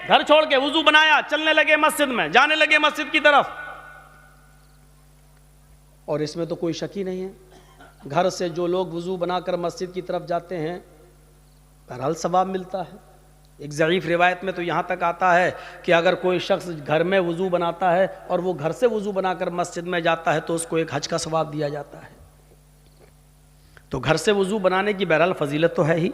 घर छोड़ के वुजू बनाया, चलने लगे मस्जिद में, जाने लगे मस्जिद की तरफ। और इसमें तो कोई शक ही नहीं है, घर से जो लोग वुजू बनाकर मस्जिद की तरफ जाते हैं, बहरहाल सवाब मिलता है। एक ज़ईफ़ रिवायत में तो यहाँ तक आता है कि अगर कोई शख्स घर में वुजू बनाता है और वो घर से वुजू बनाकर मस्जिद में जाता है तो उसको एक हज का सवाब दिया जाता है। तो घर से वुजू बनाने की बहरहाल फजीलत तो है ही।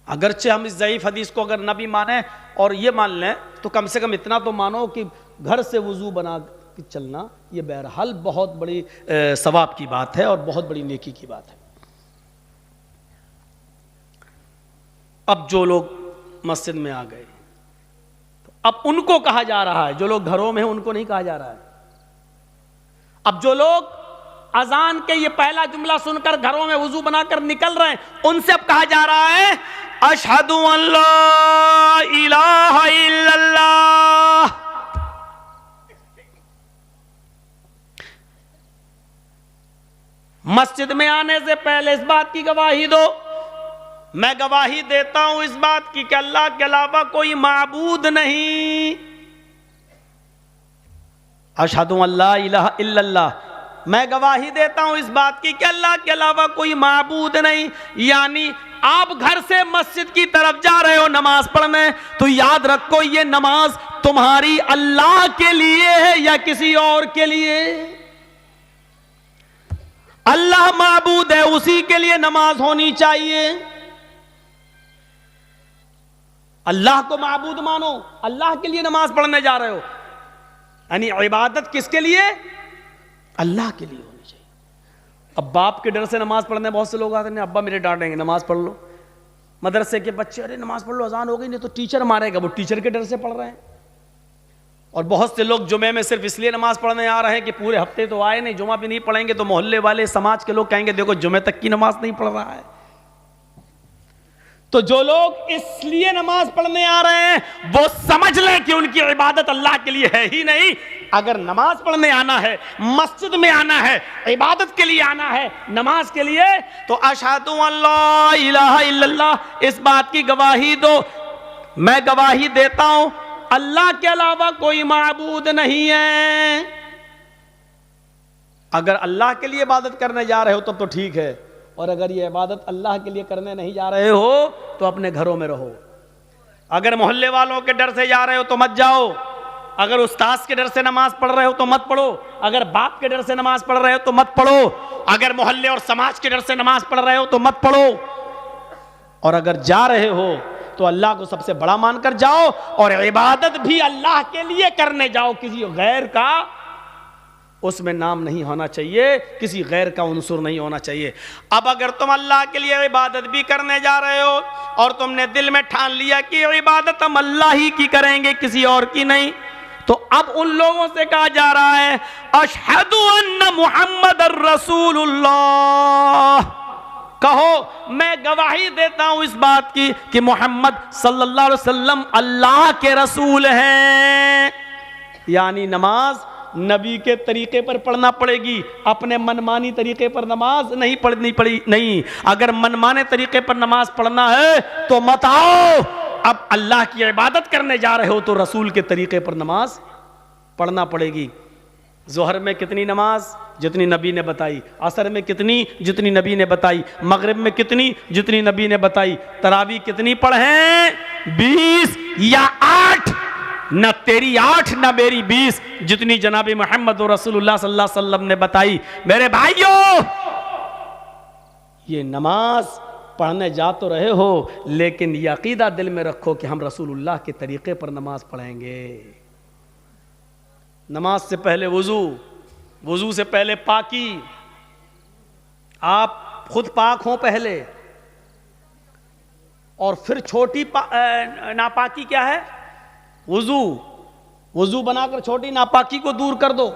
अगरचे हम इस ज़ईफ़ हदीस को अगर न भी माने और ये मान लें, तो कम से कम इतना तो मानो कि घर से वुजू बना के चलना ये बहरहाल बहुत बड़ी सवाब की बात है और बहुत बड़ी नेकी की बात है। अब जो लोग मस्जिद में आ गए, तो अब उनको कहा जा रहा है, जो लोग घरों में हैं उनको नहीं कहा जा रहा है। अब जो लोग अजान के ये पहला जुमला सुनकर घरों में वुजू बनाकर निकल रहे हैं, उनसे अब कहा जा रहा है अशहदु अल्ला इलाहा इल्लल्लाह। मस्जिद में आने से पहले इस बात की गवाही दो, मैं गवाही देता हूं इस बात की कि अल्लाह के अलावा कोई माबूद नहीं। अशहदु अल्ला इलाहा इल्लल्लाह, मैं गवाही देता हूं इस बात की कि अल्लाह के अलावा कोई माबूद नहीं। यानी आप घर से मस्जिद की तरफ जा रहे हो नमाज पढ़ने, तो याद रखो ये नमाज तुम्हारी अल्लाह के लिए है या किसी और के लिए। अल्लाह माबूद है, उसी के लिए नमाज होनी चाहिए। अल्लाह को माबूद मानो, अल्लाह के लिए नमाज पढ़ने जा रहे हो, यानी इबादत किसके लिए? अल्लाह के लिए होनी चाहिए। अब बाप के डर से नमाज पढ़ने बहुत से लोग आते हैं, अब्बा मेरे डांटेंगे नमाज पढ़ लो। मदरसे के बच्चे, अरे नमाज पढ़ लो, अजान हो गई, नहीं तो टीचर मारेगा, वो टीचर के डर से पढ़ रहे हैं। और बहुत से लोग जुमे में सिर्फ इसलिए नमाज पढ़ने आ रहे हैं कि पूरे हफ्ते तो आए नहीं, जुमा भी नहीं पढ़ेंगे तो मोहल्ले वाले समाज के लोग कहेंगे देखो जुमे तक की नमाज नहीं पढ़ रहा है। तो जो लोग इसलिए नमाज पढ़ने आ रहे हैं वो समझ लें कि उनकी इबादत अल्लाह के लिए है ही नहीं। अगर नमाज पढ़ने आना है, मस्जिद में आना है, इबादत के लिए आना है, नमाज के लिए, तो अशहदु अल्ला इलाहा इल्लल्लाह, इस बात की गवाही दो, मैं गवाही देता हूं अल्लाह के अलावा कोई माबूद नहीं है। अगर अल्लाह के लिए इबादत करने जा रहे हो तब तो ठीक है, और अगर ये इबादत अल्लाह के लिए करने नहीं जा रहे हो तो अपने घरों में रहो। अगर मोहल्ले वालों के डर से जा रहे हो तो मत जाओ, अगर उस्ताद के डर से नमाज पढ़ रहे हो तो मत पढ़ो, अगर बाप के डर से नमाज पढ़ रहे हो तो मत पढ़ो, अगर मोहल्ले और समाज के डर से नमाज पढ़ रहे हो तो मत पढ़ो। और अगर जा रहे हो तो अल्लाह को सबसे बड़ा मानकर जाओ, और इबादत भी अल्लाह के लिए करने जाओ, किसी गैर का उसमें नाम नहीं होना चाहिए, किसी गैर का उनसुर नहीं होना चाहिए। अब अगर तुम अल्लाह के लिए इबादत भी करने जा रहे हो और तुमने दिल में ठान लिया कि इबादत हम अल्लाह ही की करेंगे, किसी और की नहीं, तो अब उन लोगों से कहा जा रहा है अशहदु अन्ना मुहम्मदर रसूलुल्लाह, कहो मैं गवाही देता हूं इस बात की कि मोहम्मद सल्लल्लाहु अलैहि वसल्लम अल्लाह के रसूल हैं। यानी नमाज नबी के तरीके पर पढ़ना पड़ेगी, अपने मनमानी तरीके पर नमाज नहीं पढ़नी पड़ी नहीं। अगर मनमाने तरीके पर नमाज पढ़ना है तो मत आओ, अब अल्लाह की इबादत करने जा रहे हो तो रसूल के तरीके पर नमाज पढ़ना पड़ेगी। जोहर में कितनी नमाज? जितनी नबी ने बताई। असर में कितनी? जितनी नबी ने बताई। मगरिब में कितनी? जितनी नबी ने बताई। तरावी कितनी पढ़ें? 20 या 8? न तेरी 8 न मेरी 20, जितनी जनाब मोहम्मद रसूलुल्लाह सल्लल्लाहु अलैहि वसल्लम ने बताई। मेरे भाइयों, ये नमाज पढ़ने जा तो रहे हो, लेकिन ये अकीदा दिल में रखो कि हम रसूलुल्लाह के तरीके पर नमाज पढ़ेंगे। नमाज से पहले वुजू, वुजू से पहले पाकी, आप खुद पाक हो पहले, और फिर छोटी नापाकी क्या है? वुजू। वुजू बनाकर छोटी नापाकी को दूर कर दो,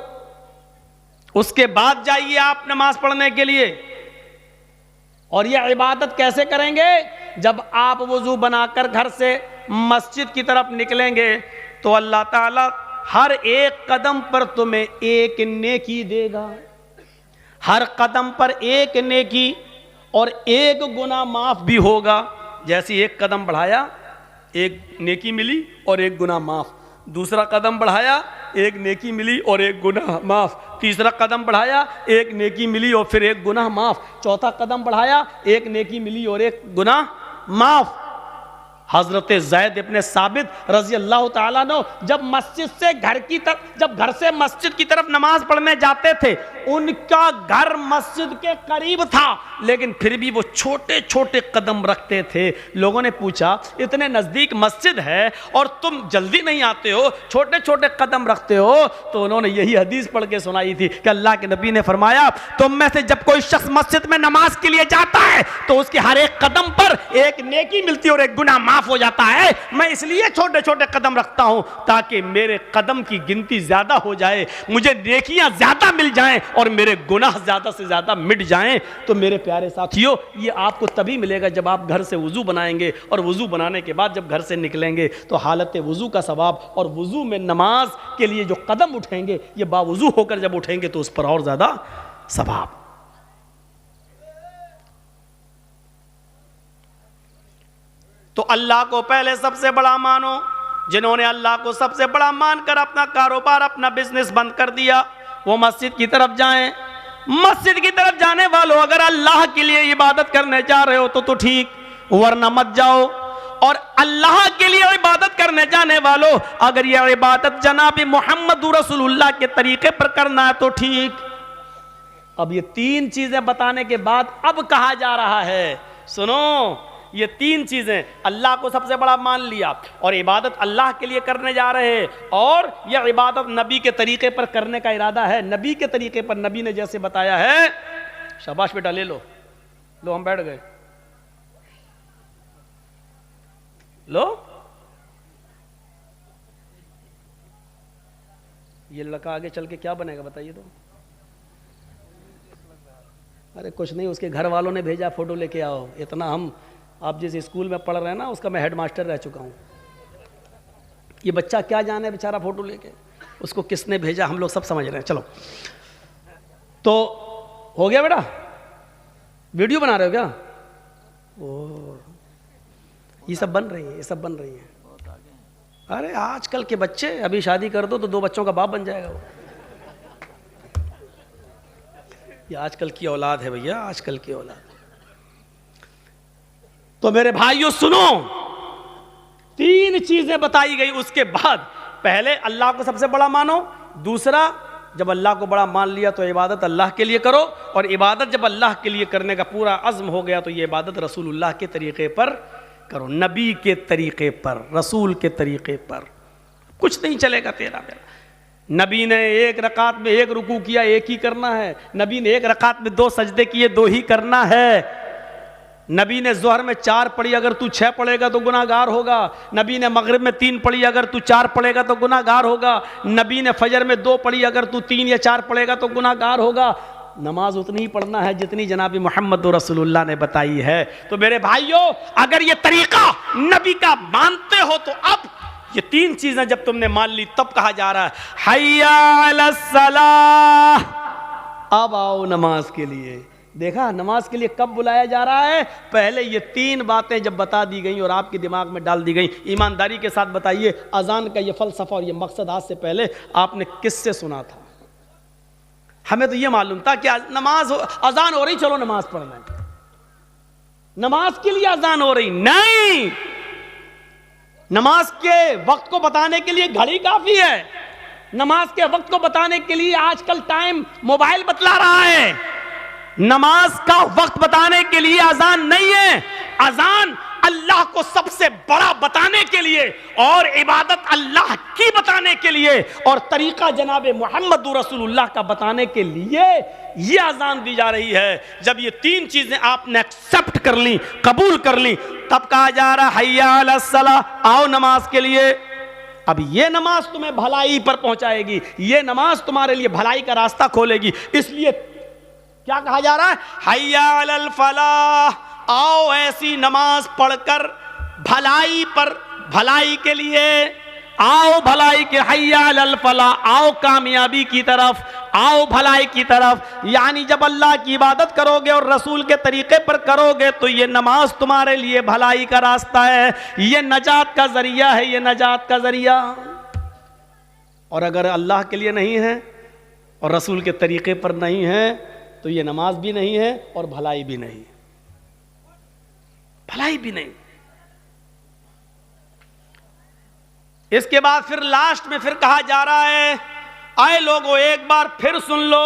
उसके बाद जाइए आप नमाज पढ़ने के लिए। और यह इबादत कैसे करेंगे? जब आप वुजू बनाकर घर से मस्जिद की तरफ निकलेंगे तो अल्लाह ताला हर एक कदम पर तुम्हें एक नेकी देगा, हर कदम पर एक नेकी, और एक गुनाह माफ भी होगा। जैसे एक कदम बढ़ाया एक नेकी मिली और एक गुनाह माफ, दूसरा कदम बढ़ाया एक नेकी मिली और एक गुनाह माफ, तीसरा कदम बढ़ाया एक नेकी मिली और फिर एक गुनाह माफ, चौथा कदम बढ़ाया एक नेकी मिली और एक गुनाह माफ। हजरत ज़ैद इब्ने साबित रजी अल्लाह ताला अन्हु जब मस्जिद से घर की तरफ, जब घर से मस्जिद की तरफ नमाज पढ़ने जाते थे, उनका घर मस्जिद के करीब था, लेकिन फिर भी वो छोटे छोटे कदम रखते थे। लोगों ने पूछा इतने नज़दीक मस्जिद है और तुम जल्दी नहीं आते हो, छोटे छोटे कदम रखते हो? तो उन्होंने यही हदीस पढ़ के सुनाई थी कि अल्लाह के नबी ने फरमाया तुम में से जब कोई शख्स मस्जिद में नमाज के लिए जाता है तो उसके हर एक कदम पर एक नेकी मिलती है और एक गुनाह साफ हो जाता है। मैं इसलिए छोटे छोटे कदम रखता हूं ताकि मेरे कदम की गिनती ज्यादा हो जाए, मुझे नेकियां ज्यादा मिल जाएं और मेरे गुनाह ज्यादा से ज्यादा मिट जाएं। तो मेरे प्यारे साथियों, ये आपको तभी मिलेगा जब आप घर से वुजू बनाएंगे, और वुजू बनाने के बाद जब घर से निकलेंगे तो हालत वुजू का सवाब, और वुजू में नमाज के लिए जो कदम उठेंगे ये बावुजू होकर जब उठेंगे तो उस पर और ज्यादा सवाब। तो अल्लाह को पहले सबसे बड़ा मानो। जिन्होंने अल्लाह को सबसे बड़ा मानकर अपना कारोबार, अपना बिजनेस बंद कर दिया, वो मस्जिद की तरफ जाएं। मस्जिद की तरफ जाने वालों, अगर अल्लाह के लिए इबादत करने जा रहे हो तो ठीक, वरना मत जाओ। और अल्लाह के लिए इबादत करने जाने वालों, अगर यह इबादत जनाब मोहम्मद रसूलुल्लाह के तरीके पर करना है तो ठीक। अब ये तीन चीजें बताने के बाद अब कहा जा रहा है, सुनो, ये तीन चीजें, अल्लाह को सबसे बड़ा मान लिया और इबादत अल्लाह के लिए करने जा रहे हैं, और यह इबादत नबी के तरीके पर करने का इरादा है। नबी के तरीके पर, नबी ने जैसे बताया है। शाबाश बेटा, ले लो, हम बैठ गए, लो। ये लड़का आगे चल के क्या बनेगा बताइए तो? अरे कुछ नहीं, उसके घर वालों ने भेजा, फोटो लेके आओ। इतना हम, आप जिस स्कूल में पढ़ रहे हैं ना, उसका मैं हेडमास्टर रह चुका हूं। ये बच्चा क्या जाने बेचारा फोटो लेके, उसको किसने भेजा हम लोग सब समझ रहे हैं। चलो, तो हो गया बेटा, वीडियो बना रहे हो क्या? ओ, ये सब बन रही है, ये सब बन रही है। अरे आजकल के बच्चे, अभी शादी कर दो तो 2 बच्चों का बाप बन जाएगा वो। ये आजकल की औलाद है भैया, आजकल की औलाद। तो मेरे भाइयों सुनो, 3 चीजें बताई गई। उसके बाद पहले अल्लाह को सबसे बड़ा मानो, दूसरा जब अल्लाह को बड़ा मान लिया तो इबादत अल्लाह के लिए करो, और इबादत जब अल्लाह के लिए करने का पूरा अज़्म हो गया तो ये इबादत रसूलुल्लाह के तरीके पर करो, नबी के तरीके पर, रसूल के तरीके पर। कुछ नहीं चलेगा तेरा मेरा। नबी ने 1 रकात में 1 रुकू किया, 1 ही करना है। नबी ने 1 रकात में 2 सजदे किए, 2 ही करना है। नबी ने ज़ोहर में 4 पढ़ी, अगर तू 6 पढ़ेगा तो गुनाहगार होगा। नबी ने मगरिब में 3 पढ़ी, अगर तू 4 पढ़ेगा तो गुनाहगार होगा। नबी ने फजर में 2 पढ़ी, अगर तू 3 या 4 पढ़ेगा तो गुनाहगार होगा। नमाज उतनी ही पढ़ना है जितनी जनाबी मोहम्मद रसूलुल्लाह ने बताई है। तो मेरे भाइयों, अगर ये तरीका नबी का मानते हो तो अब ये 3 चीजें जब तुमने मान ली तब कहा जा रहा है हय्या अलस सलाह, अब आओ नमाज के लिए। देखा नमाज के लिए कब बुलाया जा रहा है? पहले ये 3 बातें जब बता दी गई और आपके दिमाग में डाल दी गई। ईमानदारी के साथ बताइए, अजान का ये फलसफा और ये मकसद आज से पहले आपने किससे सुना था? हमें तो ये मालूम था कि नमाज अजान हो रही, चलो नमाज पढ़ना है, नमाज के लिए अजान हो रही। नहीं, नमाज के वक्त को बताने के लिए घड़ी काफी है। नमाज के वक्त को बताने के लिए आजकल टाइम मोबाइल बतला रहा है। नमाज का वक्त बताने के लिए अजान नहीं है। अजान अल्लाह को सबसे बड़ा बताने के लिए और इबादत अल्लाह की बताने के लिए और तरीका जनाब मोहम्मद रसूलुल्लाह का बताने के लिए ये अजान दी जा रही है। जब ये 3 चीजें आपने एक्सेप्ट कर ली, कबूल कर ली, तब कहा जा रहा है हय्या अलस सलाह, आओ नमाज के लिए। अब ये नमाज तुम्हें भलाई पर पहुंचाएगी, ये नमाज तुम्हारे लिए भलाई का रास्ता खोलेगी। इसलिए क्या कहा जा रहा है? हय्या अलल फलाह, आओ ऐसी नमाज पढ़कर भलाई पर, भलाई के लिए आओ, भलाई के हय्या अलल फलाह, आओ कामयाबी की तरफ, आओ भलाई की तरफ। यानी जब अल्लाह की इबादत करोगे और रसूल के तरीके पर करोगे तो ये नमाज तुम्हारे लिए भलाई का रास्ता है, ये नजात का जरिया है, ये नजात का जरिया। और अगर अल्लाह के लिए नहीं है और रसूल के तरीके पर नहीं है तो ये नमाज भी नहीं है और भलाई भी नहीं, भलाई भी नहीं। इसके बाद फिर लास्ट में फिर कहा जा रहा है, आए लोगों एक बार फिर सुन लो,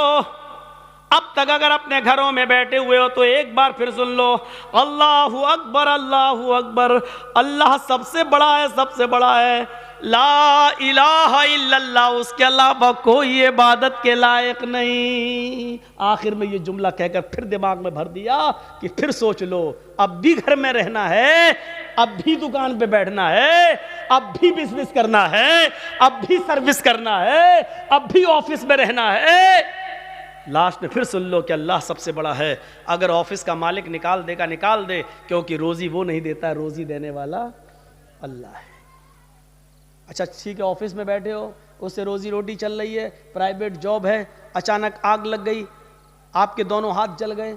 अब तक अगर अपने घरों में बैठे हुए हो तो एक बार फिर सुन लो, अल्लाहु अकबर, अल्लाहु अकबर, अल्लाह सबसे बड़ा है, सबसे बड़ा है, ला इलाहा इल्लल्लाह, उसके अलावा कोई इबादत के लायक नहीं। आखिर में ये जुमला कहकर फिर दिमाग में भर दिया कि फिर सोच लो, अब भी घर में रहना है, अब भी दुकान पे बैठना है, अब भी बिजनेस करना है, अब भी सर्विस करना है, अब भी ऑफिस में रहना है। लास्ट में फिर सुन लो कि अल्लाह सबसे बड़ा है। अगर ऑफिस का मालिक निकाल देगा निकाल दे, क्योंकि रोजी वो नहीं देता, रोजी देने वाला अल्लाह है। अच्छा ठीक है, ऑफिस में बैठे हो, उससे रोजी रोटी चल रही है, प्राइवेट जॉब है, अचानक आग लग गई, आपके दोनों हाथ जल गए,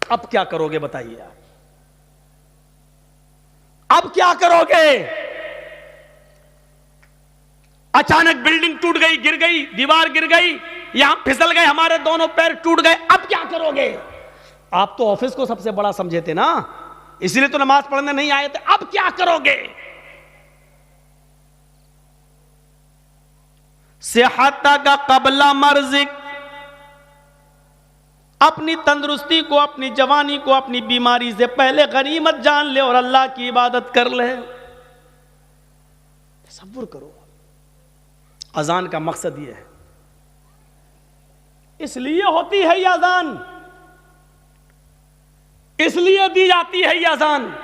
अब क्या करोगे बताइए आप? अब क्या करोगे? अचानक बिल्डिंग टूट गई, गिर गई, दीवार गिर गई, यहां फिसल गए, हमारे दोनों पैर टूट गए, अब क्या करोगे? आप तो ऑफिस को सबसे बड़ा समझे थे ना, इसलिए तो नमाज पढ़ने नहीं आए थे। अब क्या करोगे? सेहता का कबला मर्जिक, अपनी तंदुरुस्ती को, अपनी जवानी को, अपनी बीमारी से पहले गनीमत जान ले और अल्लाह की इबादत कर ले। तसव्वुर करो, अजान का मकसद यह है, इसलिए होती है यह अजान, इसलिए दी जाती है यह अजान,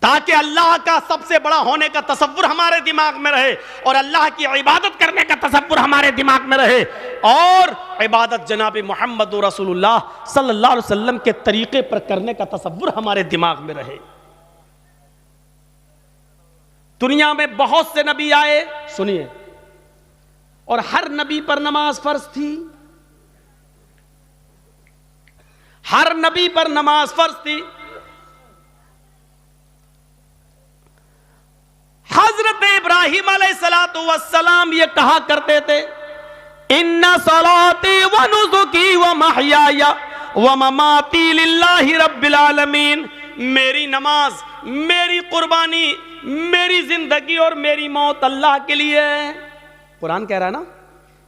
ताकि अल्लाह का सबसे बड़ा होने का तसव्वुर हमारे दिमाग में रहे और अल्लाह की इबादत करने का तसव्वुर हमारे दिमाग में रहे और इबादत जनाब मोहम्मद रसूलुल्लाह सल्लल्लाहु अलैहि वसल्लम के तरीके पर करने का तसव्वुर हमारे दिमाग में रहे। दुनिया में बहुत से नबी आए, सुनिए, और हर नबी पर नमाज फर्ज थी, हर नबी पर नमाज फर्ज थी। हजरत इब्राहिम अलैहिस्सलातु वस्सलाम ये कहा करते थे, इन्ना सलाती व नुसुकी व महयाया व ममाती लिल्लाहि रब्बिल आलमीन, मेरी नमाज, मेरी कुर्बानी, मेरी जिंदगी और मेरी मौत अल्लाह के लिए है। कुरान कह रहा है ना,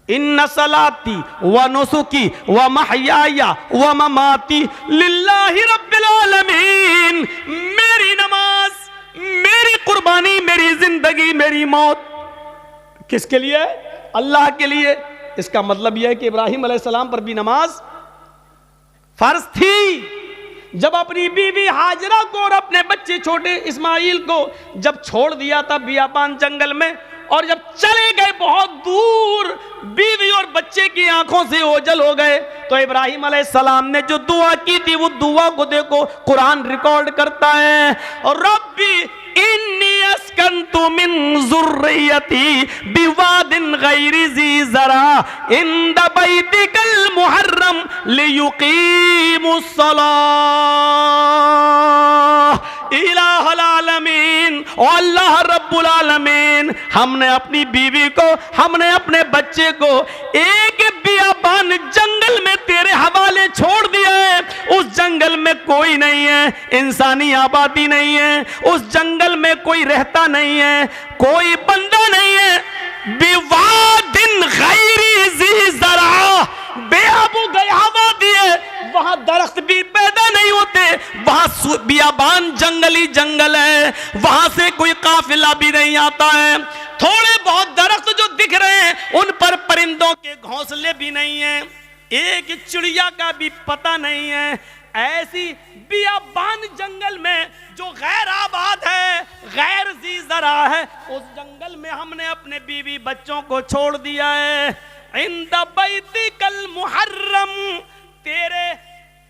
इन्ना सलाती व नुसुकी व महयाया व ममाती लिल्लाहि रब्बिल आलमीन, मेरी नमाज, मेरी कुर्बानी, मेरी जिंदगी, मेरी मौत किसके लिए? अल्लाह के लिए। इसका मतलब यह है कि इब्राहिम अलैहिस्सलाम पर भी नमाज फर्ज थी। जब अपनी बीवी हाजरा को और अपने बच्चे छोटे इस्माइल को जब छोड़ दिया था बियाबान जंगल में, और जब चले गए बहुत दूर, बीवी और बच्चे की आंखों से ओझल हो गए, तो इब्राहिम अलैहिस्सलाम ने जो दुआ की थी वो दुआ को देखो कुरान रिकॉर्ड करता है, और रब्बी इन्नी अस्कंतु मिन ज़ुर्रियती बिवादिन गैरि ज़ी ज़रा इंद बैतिकल मुहर्रम लियुकीमुस सलाह इलाहुल आलमीन। ओ अल्लाह रब्बुल आलमीन, हमने अपनी बीवी को, हमने अपने बच्चे को एक बियाबान जंगल में तेरे हवाले छोड़ दिया है। उस जंगल में कोई नहीं है, इंसानी आबादी नहीं है, उस जंगल में कोई रहता नहीं है, कोई बंदा नहीं है। बिवादिन गैरि ज़ी ज़रा, बेआबू गयावा दिए, वहां दरख्त भी पैदा नहीं होते, वहां बियाबान जंगली जंगल है, वहां से कोई काफिला भी नहीं आता है। थोड़े बहुत दरख्त जो दिख रहे हैं उन पर परिंदों के घोंसले भी नहीं है, एक चिड़िया का भी पता नहीं है। ऐसी बियाबान जंगल में जो गैर आबाद है, गैर ज़ी ज़रा है, उस जंगल में हमने अपने बीवी बच्चों को छोड़ दिया है। इंद बैतिकल मुहर्रम, तेरे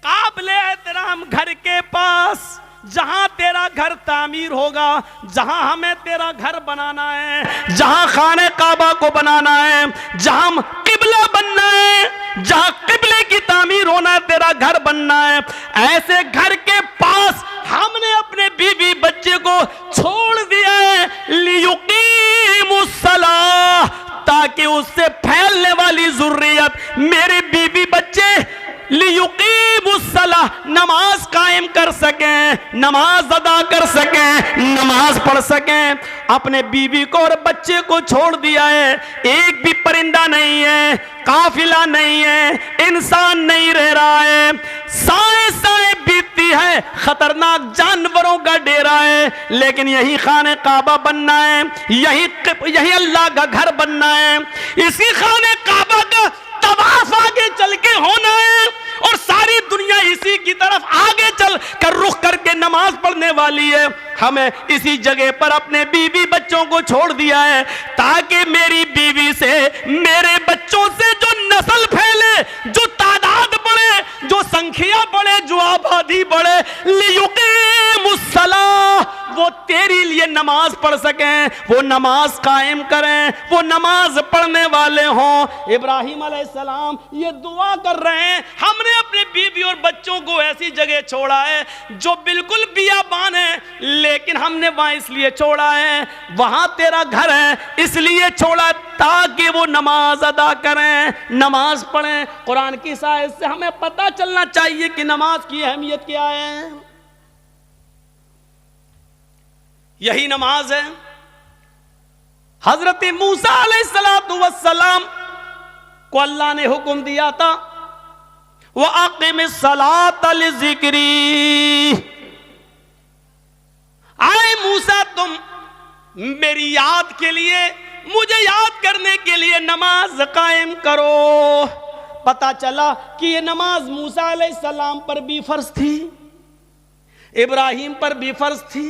काबिले एहतराम घर के पास, जहां तेरा घर तामीर होगा, जहां हमें तेरा घर बनाना है, जहां खाने काबा को बनाना है, जहां किबला बनना है, जहां किबले की तामीर होना है, तेरा घर बनना है, ऐसे घर के पास हमने अपने बीवी बच्चे को छोड़ दिया है। लियुकीमुस सलाह, ताकि उससे फैलने वाली जुर्रियत, मेरे बीवी बच्चे लियुकीमुस सलाह, नमाज कायम कर सकें, नमाज अदा कर सकें, नमाज पढ़ सकें। अपने बीवी को और बच्चे को छोड़ दिया है, एक भी परिंदा नहीं है, काफिला नहीं है, इंसान नहीं रह रहा है, साए साए बीतती है, खतरनाक जानवरों का डेरा है, लेकिन यही खाने काबा बनना है, यही अल्लाह का घर बनना है। इसी खाने काबा का तवाफ आगे चल के होना है और सारी दुनिया इसी की तरफ आगे चल कर रुख करके नमाज पढ़ छोड़ने वाली है। हमें इसी जगह पर अपने बीवी बच्चों को छोड़ दिया है ताकि मेरी बीवी से, मेरे बच्चों से जो नस्ल फैले, जो तादाद बढ़े, जो संख्या बढ़े, जो आबादी बढ़े, लियुकीमुस्सलाह, वो तेरी लिए नमाज पढ़ सकें, वो नमाज कायम करें, वो नमाज पढ़ने वाले हों। इब्राहिम अलैहिस्सलाम ये दुआ कर रहे हैं, हमने अपने बीवी और बच्चों को ऐसी जगह छोड़ा है जो बिल्कुल बियाबान है, लेकिन हमने वहां इसलिए छोड़ा है, वहां तेरा घर है इसलिए छोड़ा ताकि वो नमाज अदा करें, नमाज पढ़ें। कुरान की आयत से हमें पता चलना चाहिए कि नमाज की अहमियत क्या है। यही नमाज है। हजरत मूसा अलैहिस्सलातु वस्सलाम को अल्लाह ने हुक्म दिया था, व अक़िमिस्सलात लिज़िक्री, आए मूसा तुम मेरी याद के लिए, मुझे याद करने के लिए नमाज कायम करो। पता चला कि ये नमाज मूसा अलैहिस्सलाम पर भी फर्ज थी, इब्राहिम पर भी फर्ज थी,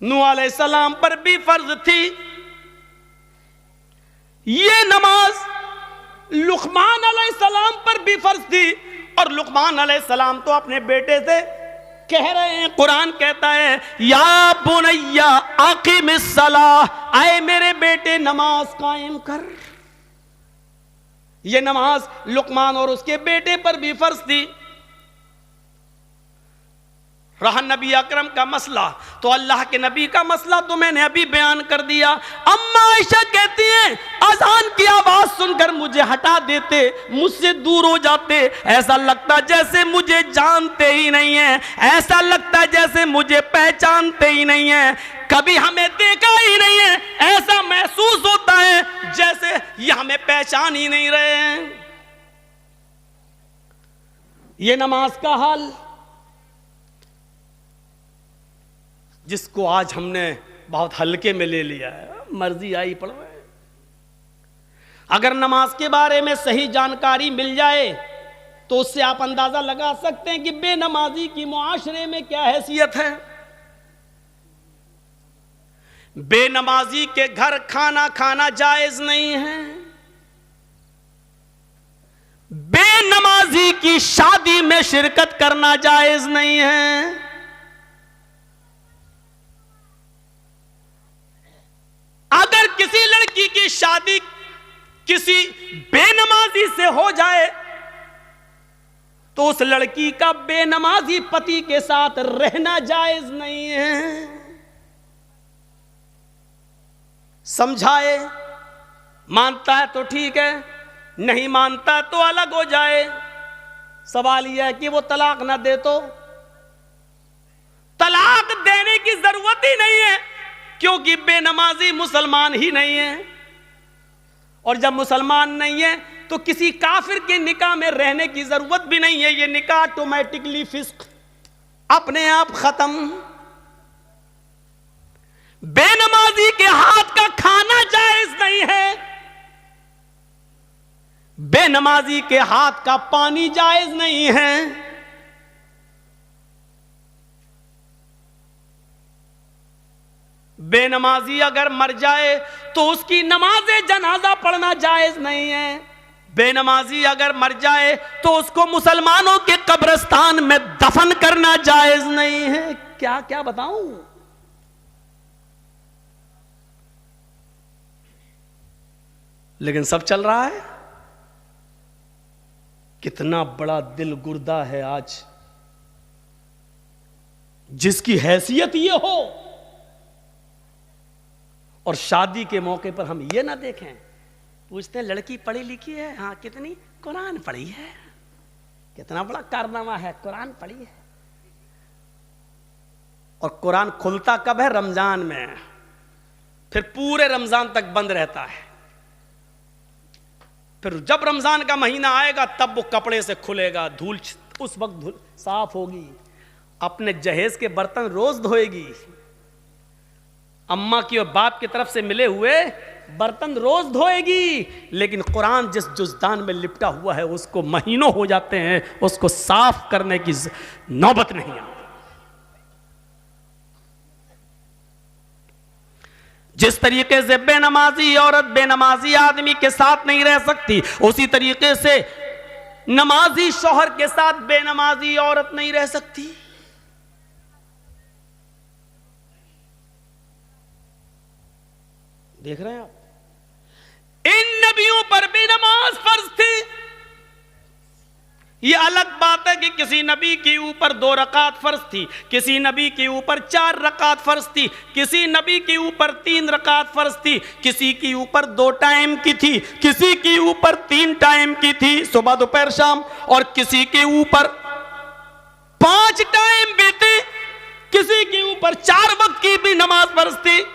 नूह अलैहिस्सलाम पर भी फर्ज थी। ये नमाज लुकमान अलैहिस्सलाम पर भी फर्ज थी, और लुकमान अलैहिस्सलाम तो अपने बेटे से कह रहे हैं, कुरान कहता है या बुनैया अक़िमिस्सलाह, आए मेरे बेटे नमाज कायम कर। ये नमाज लुकमान और उसके बेटे पर भी फर्ज थी। रहा नबी अकरम का मसला, तो अल्लाह के नबी का मसला तो मैंने अभी बयान कर दिया। अम्मा आयशा कहती हैं अजान की आवाज सुनकर मुझे हटा देते, मुझसे दूर हो जाते, ऐसा लगता जैसे मुझे जानते ही नहीं है, ऐसा लगता जैसे मुझे पहचानते ही नहीं है, कभी हमें देखा ही नहीं है, ऐसा महसूस होता है जैसे ये हमें पहचान ही नहीं रहे हैं। ये नमाज का हाल जिसको आज हमने बहुत हल्के में ले लिया है, मर्जी आई पढ़ो। अगर नमाज के बारे में सही जानकारी मिल जाए तो उससे आप अंदाजा लगा सकते हैं कि बेनमाजी की मुआशरे में क्या हैसियत है। बेनमाजी के घर खाना खाना जायज नहीं है, बेनमाजी की शादी में शिरकत करना जायज नहीं है। अगर किसी लड़की की शादी किसी बेनमाजी से हो जाए तो उस लड़की का बेनमाजी पति के साथ रहना जायज नहीं है। समझाए, मानता है तो ठीक है, नहीं मानता तो अलग हो जाए। सवाल यह है कि वो तलाक ना दे तो तलाक देने की जरूरत ही नहीं है, क्योंकि बेनमाजी मुसलमान ही नहीं है, और जब मुसलमान नहीं है तो किसी काफिर के निकाह में रहने की जरूरत भी नहीं है। ये निकाह ऑटोमेटिकली फिस्क, अपने आप खत्म। बेनमाजी के हाथ का खाना जायज नहीं है, बेनमाजी के हाथ का पानी जायज नहीं है। बेनमाजी अगर मर जाए तो उसकी नमाज़े जनाजा पढ़ना जायज नहीं है। बेनमाजी अगर मर जाए तो उसको मुसलमानों के कब्रिस्तान में दफन करना जायज नहीं है। क्या क्या बताऊं। लेकिन सब चल रहा है। कितना बड़ा दिल गुर्दा है आज, जिसकी हैसियत ये हो और शादी के मौके पर हम ये ना देखें। पूछते हैं लड़की पढ़ी लिखी है? हाँ। कितनी? कुरान पढ़ी है। कितना बड़ा कारनामा है, कुरान पढ़ी है। और कुरान खुलता कब है? रमजान में। फिर पूरे रमजान तक बंद रहता है। फिर जब रमजान का महीना आएगा तब वो कपड़े से खुलेगा, धूल उस वक्त धूल साफ होगी, अपने जहेज के बर्तन रोज धोएगी, अम्मा की और बाप की तरफ से मिले हुए बर्तन रोज धोएगी। लेकिन कुरान जिस जुज़दान में लिपटा हुआ है उसको महीनों हो जाते हैं उसको साफ करने की नौबत नहीं आती। जिस तरीके से बेनमाजी औरत बेनमाजी आदमी के साथ नहीं रह सकती, उसी तरीके से नमाजी शौहर के साथ बेनमाजी औरत नहीं रह सकती। देख रहे हैं आप, इन नबियों पर भी नमाज फर्ज थी। ये अलग बात है कि किसी नबी के ऊपर 2 रकात फर्ज थी, किसी नबी के ऊपर 4 रकात फर्ज थी, किसी नबी के ऊपर 3 रकात फर्ज थी, किसी के ऊपर 2 टाइम की थी, किसी के ऊपर 3 टाइम की थी, सुबह दोपहर शाम, और किसी के ऊपर 5 टाइम भी थी, किसी के ऊपर 4 वक्त की भी नमाज फर्ज थी।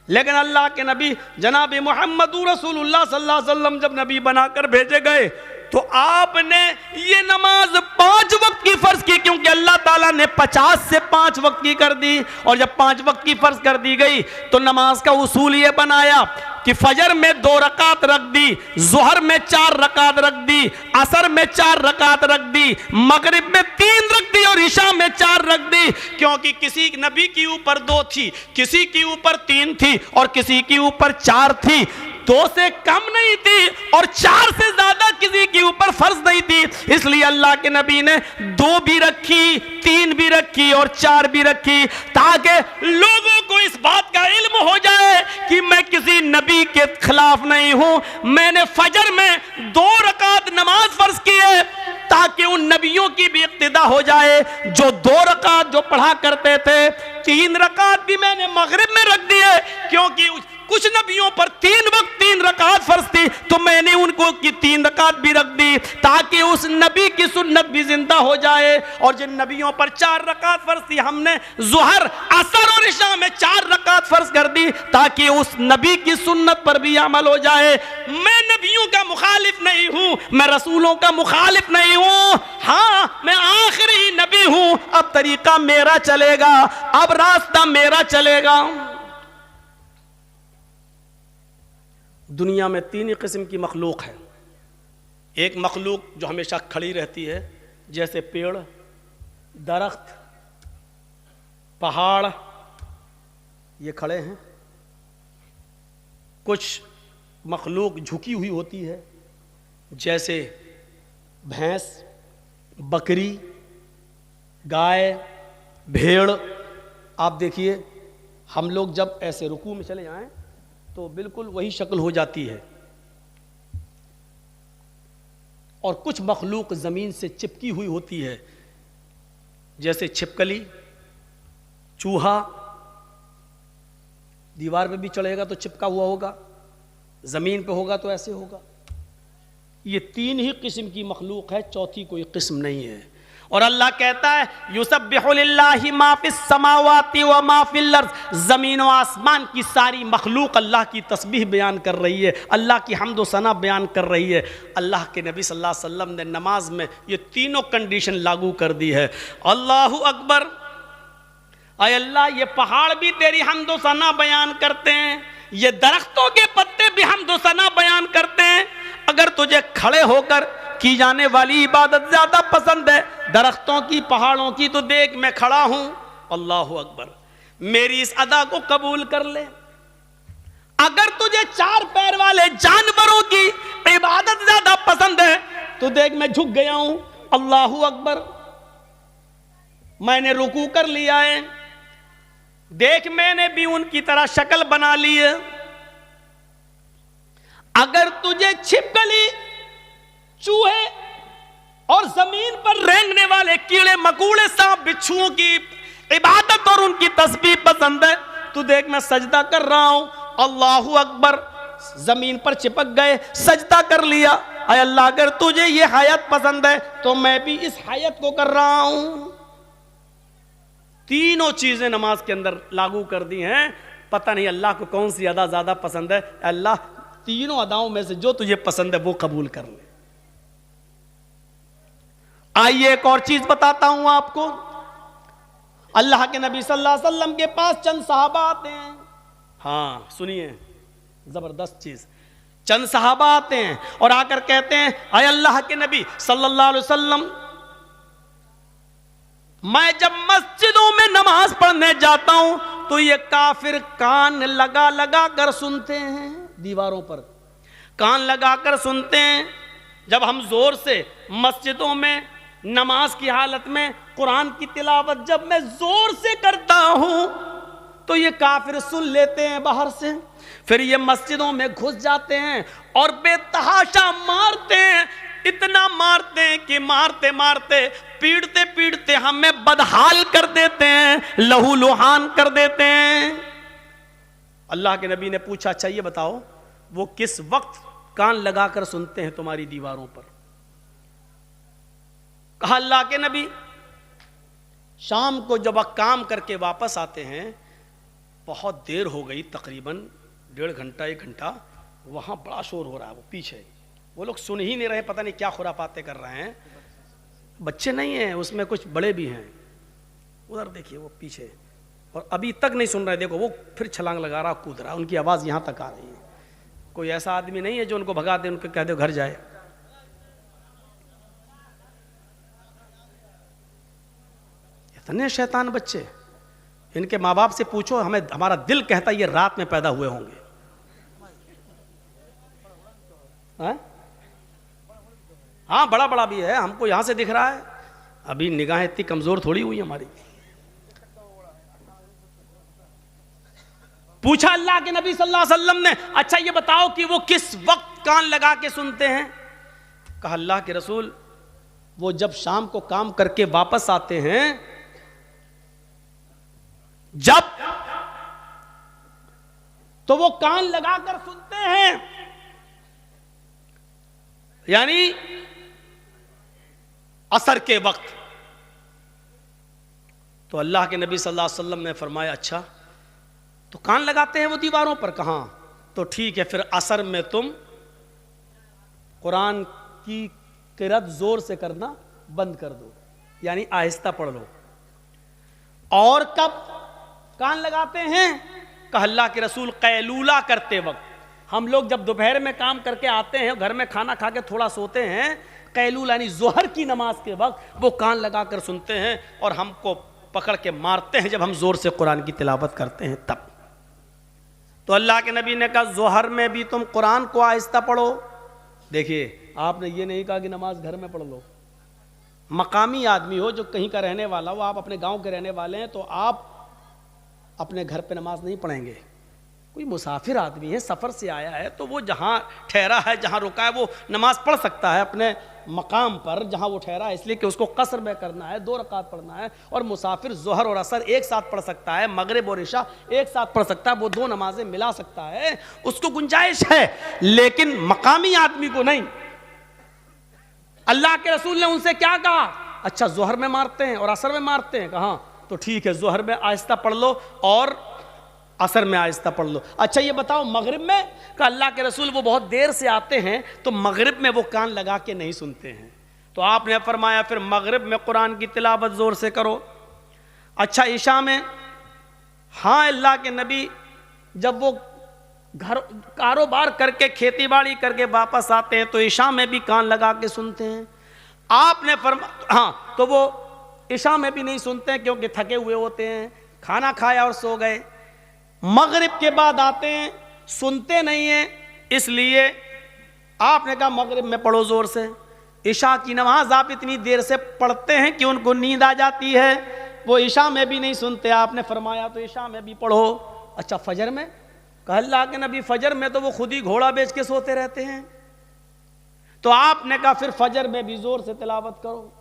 लेकिन अल्लाह के नबी जनाब मोहम्मद रसूलुल्लाह सल्लल्लाहु अलैहि वसल्लम जब नबी बनाकर भेजे गए तो आपने ये नमाज 5 वक्त की फर्ज की, क्योंकि अल्लाह ताला ने 50 से 5 वक्त की कर दी। और जब 5 वक्त की फर्ज कर दी गई तो नमाज का उसूल ये बनाया कि फजर में 2 रकात रख दी, जोहर में 4 रकात रख दी, असर में 4 रकात रख दी, मगरिब में 3 रख दी और इशा में 4 रख दी। क्योंकि किसी नबी के ऊपर 2 थी, किसी के ऊपर 3 थी और किसी के ऊपर 4 थी। 2 से कम नहीं थी और 4 से ज्यादा किसी के ऊपर फर्ज नहीं थी। इसलिए अल्लाह के नबी ने 2 भी रखी, 3 भी रखी और 4 भी रखी, ताकि लोगों को इस बात का इल्म हो जाए कि मैं किसी नबी के खिलाफ नहीं हूं। मैंने फजर में 2 रकात नमाज फर्ज की है ताकि उन नबियों की भी इक्तिदा हो जाए जो 2 रकात जो पढ़ा करते थे। 3 रकात भी मैंने मगरिब में रख दी है, क्योंकि कुछ नबियों पर 3 वक्त 3 रकात फर्ज थी, तो मैंने उनको की 3 रकात भी रख दी ताकि उस नबी की सुन्नत भी जिंदा हो जाए। और जिन नबियों पर 4 रकात फर्ज थी हमने ज़ुहर, असर और इशा में 4 रकात फर्ज कर दी ताकि उस नबी की सुन्नत पर भी अमल हो जाए। मैं नबियों का मुखालिफ नहीं हूं, मैं रसूलों का मुखालिफ नहीं हूं। हाँ, मैं आखिरी नबी हूं, अब तरीका मेरा चलेगा, अब रास्ता मेरा चलेगा। दुनिया में 3 ही किस्म की मखलूक है। एक मखलूक जो हमेशा खड़ी रहती है, जैसे पेड़, दरख्त, पहाड़, ये खड़े हैं। कुछ मखलूक झुकी हुई होती है, जैसे भैंस, बकरी, गाय, भेड़। आप देखिए, हम लोग जब ऐसे रुकू में चले जाएं तो बिल्कुल वही शक्ल हो जाती है। और कुछ मखलूक ज़मीन से चिपकी हुई होती है, जैसे छिपकली, चूहा। दीवार पे भी चढ़ेगा तो चिपका हुआ होगा, ज़मीन पे होगा तो ऐसे होगा। ये 3 ही किस्म की मखलूक है, चौथी कोई किस्म नहीं है। और अल्लाह कहता है युसब्बिहु लिल्लाहि मा फिस समावाति व मा फिल अर्ज़। ज़मीन व आसमान की सारी मखलूक अल्लाह की तस्बीह बयान कर रही है, अल्लाह की हम्द व सना बयान कर रही है। अल्लाह के नबी सल्लल्लाहु अलैहि वसल्लम ने नमाज में ये तीनों कंडीशन लागू कर दी है। अल्लाहु अकबर। आय अल्लाह, ये पहाड़ भी तेरी हम्द व सना बयान करते हैं, ये दरख्तों के पत्ते भी हम्द व सना बयान करते हैं। अगर तुझे खड़े होकर की जाने वाली इबादत ज्यादा पसंद है दरख्तों की, पहाड़ों की, तो देख मैं खड़ा हूं। अल्लाहु अकबर। मेरी इस अदा को कबूल कर ले। अगर तुझे 4 पैर वाले जानवरों की इबादत ज्यादा पसंद है तो देख मैं झुक गया हूं। अल्लाहु अकबर। मैंने रुकू कर लिया है, देख मैंने भी उनकी तरह शक्ल बना ली है। अगर तुझे छिपकली, चूहे और जमीन पर रेंगने वाले कीड़े मकोड़े, सांप, बिच्छुओं की इबादत और उनकी तस्बीह पसंद है तो देख मैं सजदा कर रहा हूं। अल्लाहु अकबर। जमीन पर चिपक गए, सजदा कर लिया। अय अल्लाह, अगर तुझे ये हयात पसंद है तो मैं भी इस हयात को कर रहा हूं। तीनों चीजें नमाज के अंदर लागू कर दी हैं। पता नहीं अल्लाह को कौन सी अदा ज्यादा पसंद है। अल्लाह, तीनों अदाओं में से जो तुझे पसंद है वो कबूल कर ले। आइए एक और चीज बताता हूं आपको। अल्लाह के नबी सल्लल्लाहु अलैहि वसल्लम के पास चंद सहाबा आते हैं। हाँ सुनिए, जबरदस्त चीज। चंद सहाबा आते हैं और आकर कहते हैं, अय अल्लाह के नबी सल्लल्लाहु अलैहि वसल्लम, मैं जब मस्जिदों में नमाज पढ़ने जाता हूं तो ये काफिर कान लगा लगा कर सुनते हैं, दीवारों पर कान लगा कर सुनते हैं। जब हम जोर से मस्जिदों में नमाज की हालत में कुरान की तिलावत जब मैं जोर से करता हूं तो ये काफिर सुन लेते हैं बाहर से, फिर ये मस्जिदों में घुस जाते हैं और बेतहाशा मारते हैं, इतना मारते हैं कि मारते मारते पीटते पीटते हमें बदहाल कर देते हैं, लहू लुहान कर देते हैं। अल्लाह के नबी ने पूछा, अच्छा ये बताओ वो किस वक्त कान लगाकर सुनते हैं तुम्हारी दीवारों पर? कहा अल्लाह के नबी, शाम को जब काम करके वापस आते हैं, बहुत देर हो गई, तकरीबन 1.5 घंटा 1 घंटा, वहां बड़ा शोर हो रहा है, वो पीछे वो लोग सुन ही नहीं रहे, पता नहीं क्या खुरापाते कर रहे हैं। बच्चे नहीं हैं उसमें, कुछ बड़े भी हैं, उधर देखिए वो पीछे, और अभी तक नहीं सुन रहे। देखो वो फिर छलांग लगा रहा, कूद रहा, उनकी आवाज़ यहाँ तक आ रही है। कोई ऐसा आदमी नहीं है जो उनको भगा दे, उनको कह दे घर जाए। इतने शैतान बच्चे, इनके माँ बाप से पूछो, हमें हमारा दिल कहता है ये रात में पैदा हुए होंगे। हाँ बड़ा बड़ा भी है, हमको यहां से दिख रहा है, अभी निगाह इतनी कमजोर थोड़ी हुई हमारी। पूछा अल्लाह के नबी सल्लल्लाहु अलैहि वसल्लम ने, अच्छा ये बताओ कि वो किस वक्त कान लगा के सुनते हैं? कहा अल्लाह के रसूल, वो जब शाम को काम करके वापस आते हैं, जब तो वो कान लगाकर सुनते हैं, यानी असर के वक्त। तो अल्लाह के नबी सल्लल्लाहु अलैहि वसल्लम ने फरमाया, अच्छा तो कान लगाते हैं वो दीवारों पर? कहाँ? तो ठीक है, फिर असर में तुम कुरान की किरात जोर से करना बंद कर दो, यानी आहिस्ता पढ़ लो। और कब कान लगाते हैं? कहा अल्लाह के रसूल, कैलूला करते वक्त। हम लोग जब दोपहर में काम करके आते हैं, घर में खाना खा के थोड़ा सोते हैं, कैलूला यानी जोहर की नमाज के वक्त वो कान लगाकर सुनते हैं और हमको पकड़ के मारते हैं जब हम जोर से कुरान की तिलावत करते हैं तब। तो अल्लाह के नबी ने कहा जोहर में भी तुम कुरान को आहिस्ता पढ़ो। देखिए आपने ये नहीं कहा कि नमाज घर में पढ़ लो। मकामी आदमी हो, जो कहीं का रहने वाला हो, आप अपने गांव के रहने वाले हैं, तो आप अपने घर पे नमाज नहीं पढ़ेंगे। कोई मुसाफिर आदमी है, सफ़र से आया है, तो वो जहाँ ठहरा है, जहाँ रुका है, वो नमाज पढ़ सकता है अपने मकाम पर जहाँ वो ठहरा है, इसलिए कि उसको कसर में करना है, 2 रकात पढ़ना है। और मुसाफिर जोहर और असर एक साथ पढ़ सकता है, मगरिब और इशा एक साथ पढ़ सकता है, वो 2 नमाजें मिला सकता है, उसको गुंजाइश है। लेकिन मकामी आदमी को नहीं। अल्लाह के रसूल ने उनसे क्या कहा? अच्छा जोहर में मारते हैं और असर में मारते हैं? कहा तो ठीक है, जोहर में आहिस्ता पढ़ लो और असर में आहिस्ता पढ़ लो। अच्छा ये बताओ मगरिब में? का अल्लाह के रसूल वो बहुत देर से आते हैं, तो मगरिब में वो कान लगा के नहीं सुनते हैं। तो आपने फरमाया फिर मगरिब में कुरान की तिलावत जोर से करो। अच्छा इशा में? हाँ अल्लाह के नबी जब वो घर कारोबार करके खेती बाड़ी करके वापस आते हैं तो इशा में भी कान लगा के सुनते हैं। आपने हाँ तो वो इशा में भी नहीं सुनते हैं क्योंकि थके हुए होते हैं, खाना खाया और सो गए। मगरिब के बाद आते हैं, सुनते नहीं हैं, इसलिए आपने कहा मगरिब में पढ़ो जोर से। इशा की नमाज आप इतनी देर से पढ़ते हैं कि उनको नींद आ जाती है, वो इशा में भी नहीं सुनते, आपने फरमाया तो इशा में भी पढ़ो। अच्छा फजर में? कहा अल्लाह के नबी फजर में तो वो खुद ही घोड़ा बेच के सोते रहते हैं। तो आपने कहा फिर फजर में भी जोर से तिलावत करो।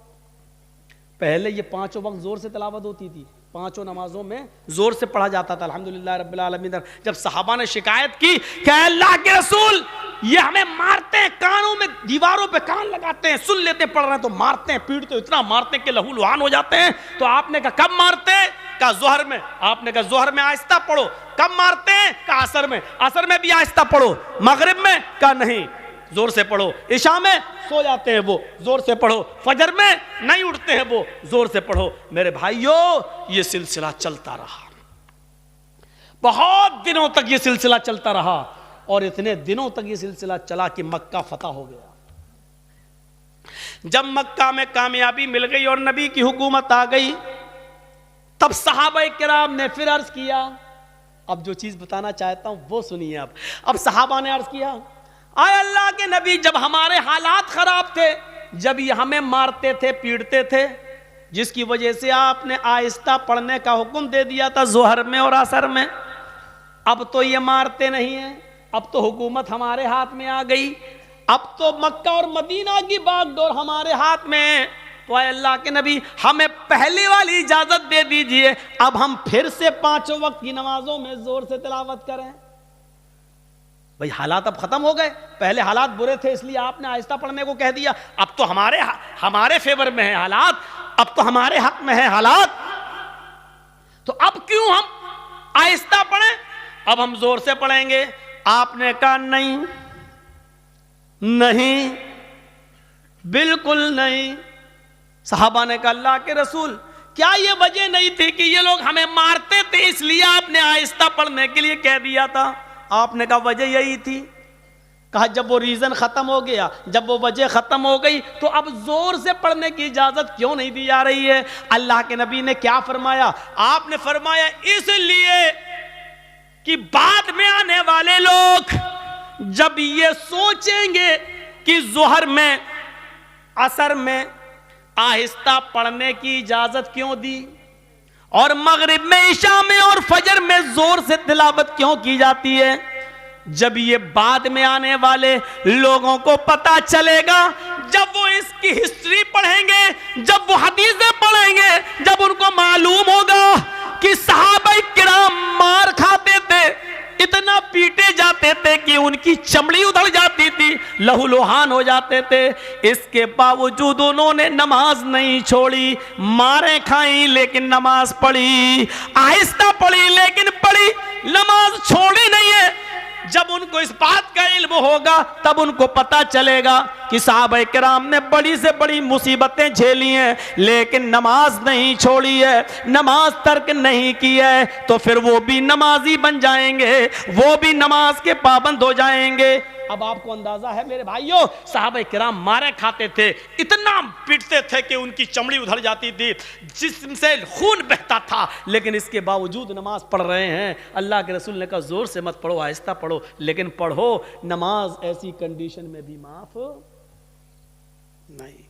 पहले ये 5 वक्त जोर से तिलावत होती थी, 5 नमाजों में जोर से पढ़ा जाता था अल्हम्दुलिल्लाह रब्बिल आलमीन। जब सहाबा ने शिकायत की कि अल्लाह के रसूल ये हमें मारते हैं, कानों में दीवारों पे कान लगाते हैं, सुन लेते पढ़ रहे हैं तो मारते हैं, पीटते हैं, इतना मारते हैं कि लहू लुहान हो जाते हैं। तो आपने कहा कब मारते हैं? कहा जोहर में। आपने कहा जोहर में आहिस्ता पढ़ो। कब मारते हैं? कहा असर में। असर में भी आहिस्ता पढ़ो। मगरिब में? कहा नहीं जोर से पढ़ो। इशा में सो जाते हैं वो, जोर से पढ़ो। फजर में नहीं उठते हैं वो, जोर से पढ़ो। मेरे भाइयों ये सिलसिला चलता रहा, बहुत दिनों तक ये सिलसिला चलता रहा, और इतने दिनों तक ये सिलसिला चला कि मक्का फतह हो गया। जब मक्का में कामयाबी मिल गई और नबी की हुकूमत आ गई तब सहाबा किराम ने फिर अर्ज किया, अब जो चीज बताना चाहता हूं वो सुनिए। अब सहाबा ने अर्ज किया, आए अल्लाह के नबी, जब हमारे हालात खराब थे, जब ये हमें मारते थे, पीटते थे, जिसकी वजह से आपने आहिस्ता पढ़ने का हुक्म दे दिया था जोहर में और असर में, अब तो ये मारते नहीं है, अब तो हुकूमत हमारे हाथ में आ गई, अब तो मक्का और मदीना की बागडोर हमारे हाथ में है, तो आए अल्लाह के नबी हमें पहले वाली इजाजत दे दीजिए, अब हम फिर से 5 वक्त की नमाजों में जोर से तिलावत करें। भाई हालात अब खत्म हो गए, पहले हालात बुरे थे इसलिए आपने आहिस्ता पढ़ने को कह दिया, अब तो हमारे फेवर में है हालात, अब तो हमारे हक में है हालात, तो अब क्यों हम आहिस्ता पढ़ें, अब हम जोर से पढ़ेंगे। आपने कहा नहीं, नहीं, बिल्कुल नहीं। सहाबा ने कहा अल्लाह के रसूल, क्या ये वजह नहीं थी कि ये लोग हमें मारते थे इसलिए आपने आहिस्ता पढ़ने के लिए कह दिया था? आपने कहा वजह यही थी। कहा जब वो रीजन खत्म हो गया, जब वो वजह खत्म हो गई, तो अब जोर से पढ़ने की इजाजत क्यों नहीं दी जा रही है? अल्लाह के नबी ने क्या फरमाया? आपने फरमाया इसलिए कि बाद में आने वाले लोग जब ये सोचेंगे कि जोहर में, असर में आहिस्ता पढ़ने की इजाजत क्यों दी, और मगरिब में, इशा में और फजर में जोर से तिलावत क्यों की जाती है, जब ये बाद में आने वाले लोगों को पता चलेगा, जब वो इसकी हिस्ट्री पढ़ेंगे, जब वो हदीसें पढ़ेंगे, जब उनको मालूम होगा कि सहाबा किराम मार खाते थे, इतना पीटे जाते थे कि उनकी चमड़ी उधड़ जाती थी, लहूलुहान हो जाते थे, इसके बावजूद उन्होंने नमाज नहीं छोड़ी, मारे खाई लेकिन नमाज पढ़ी, आहिस्ता पढ़ी लेकिन पढ़ी, नमाज छोड़ी नहीं है। जब उनको इस बात का इल्म होगा तब उनको पता चलेगा कि साहबा किराम ने बड़ी से बड़ी मुसीबतें झेली हैं लेकिन नमाज नहीं छोड़ी है, नमाज तर्क नहीं की है, तो फिर वो भी नमाजी बन जाएंगे, वो भी नमाज के पाबंद हो जाएंगे। अब आपको अंदाजा है मेरे भाइयों, साहबा किराम मारे खाते थे, इतना पीटते थे कि उनकी चमड़ी उधड़ जाती थी, जिस्म से खून बहता था, लेकिन इसके बावजूद नमाज पढ़ रहे हैं। अल्लाह के रसूल ने कहा जोर से मत पढ़ो, आहिस्ता पढ़ो, लेकिन पढ़ो, नमाज ऐसी कंडीशन में भी माफ नहीं।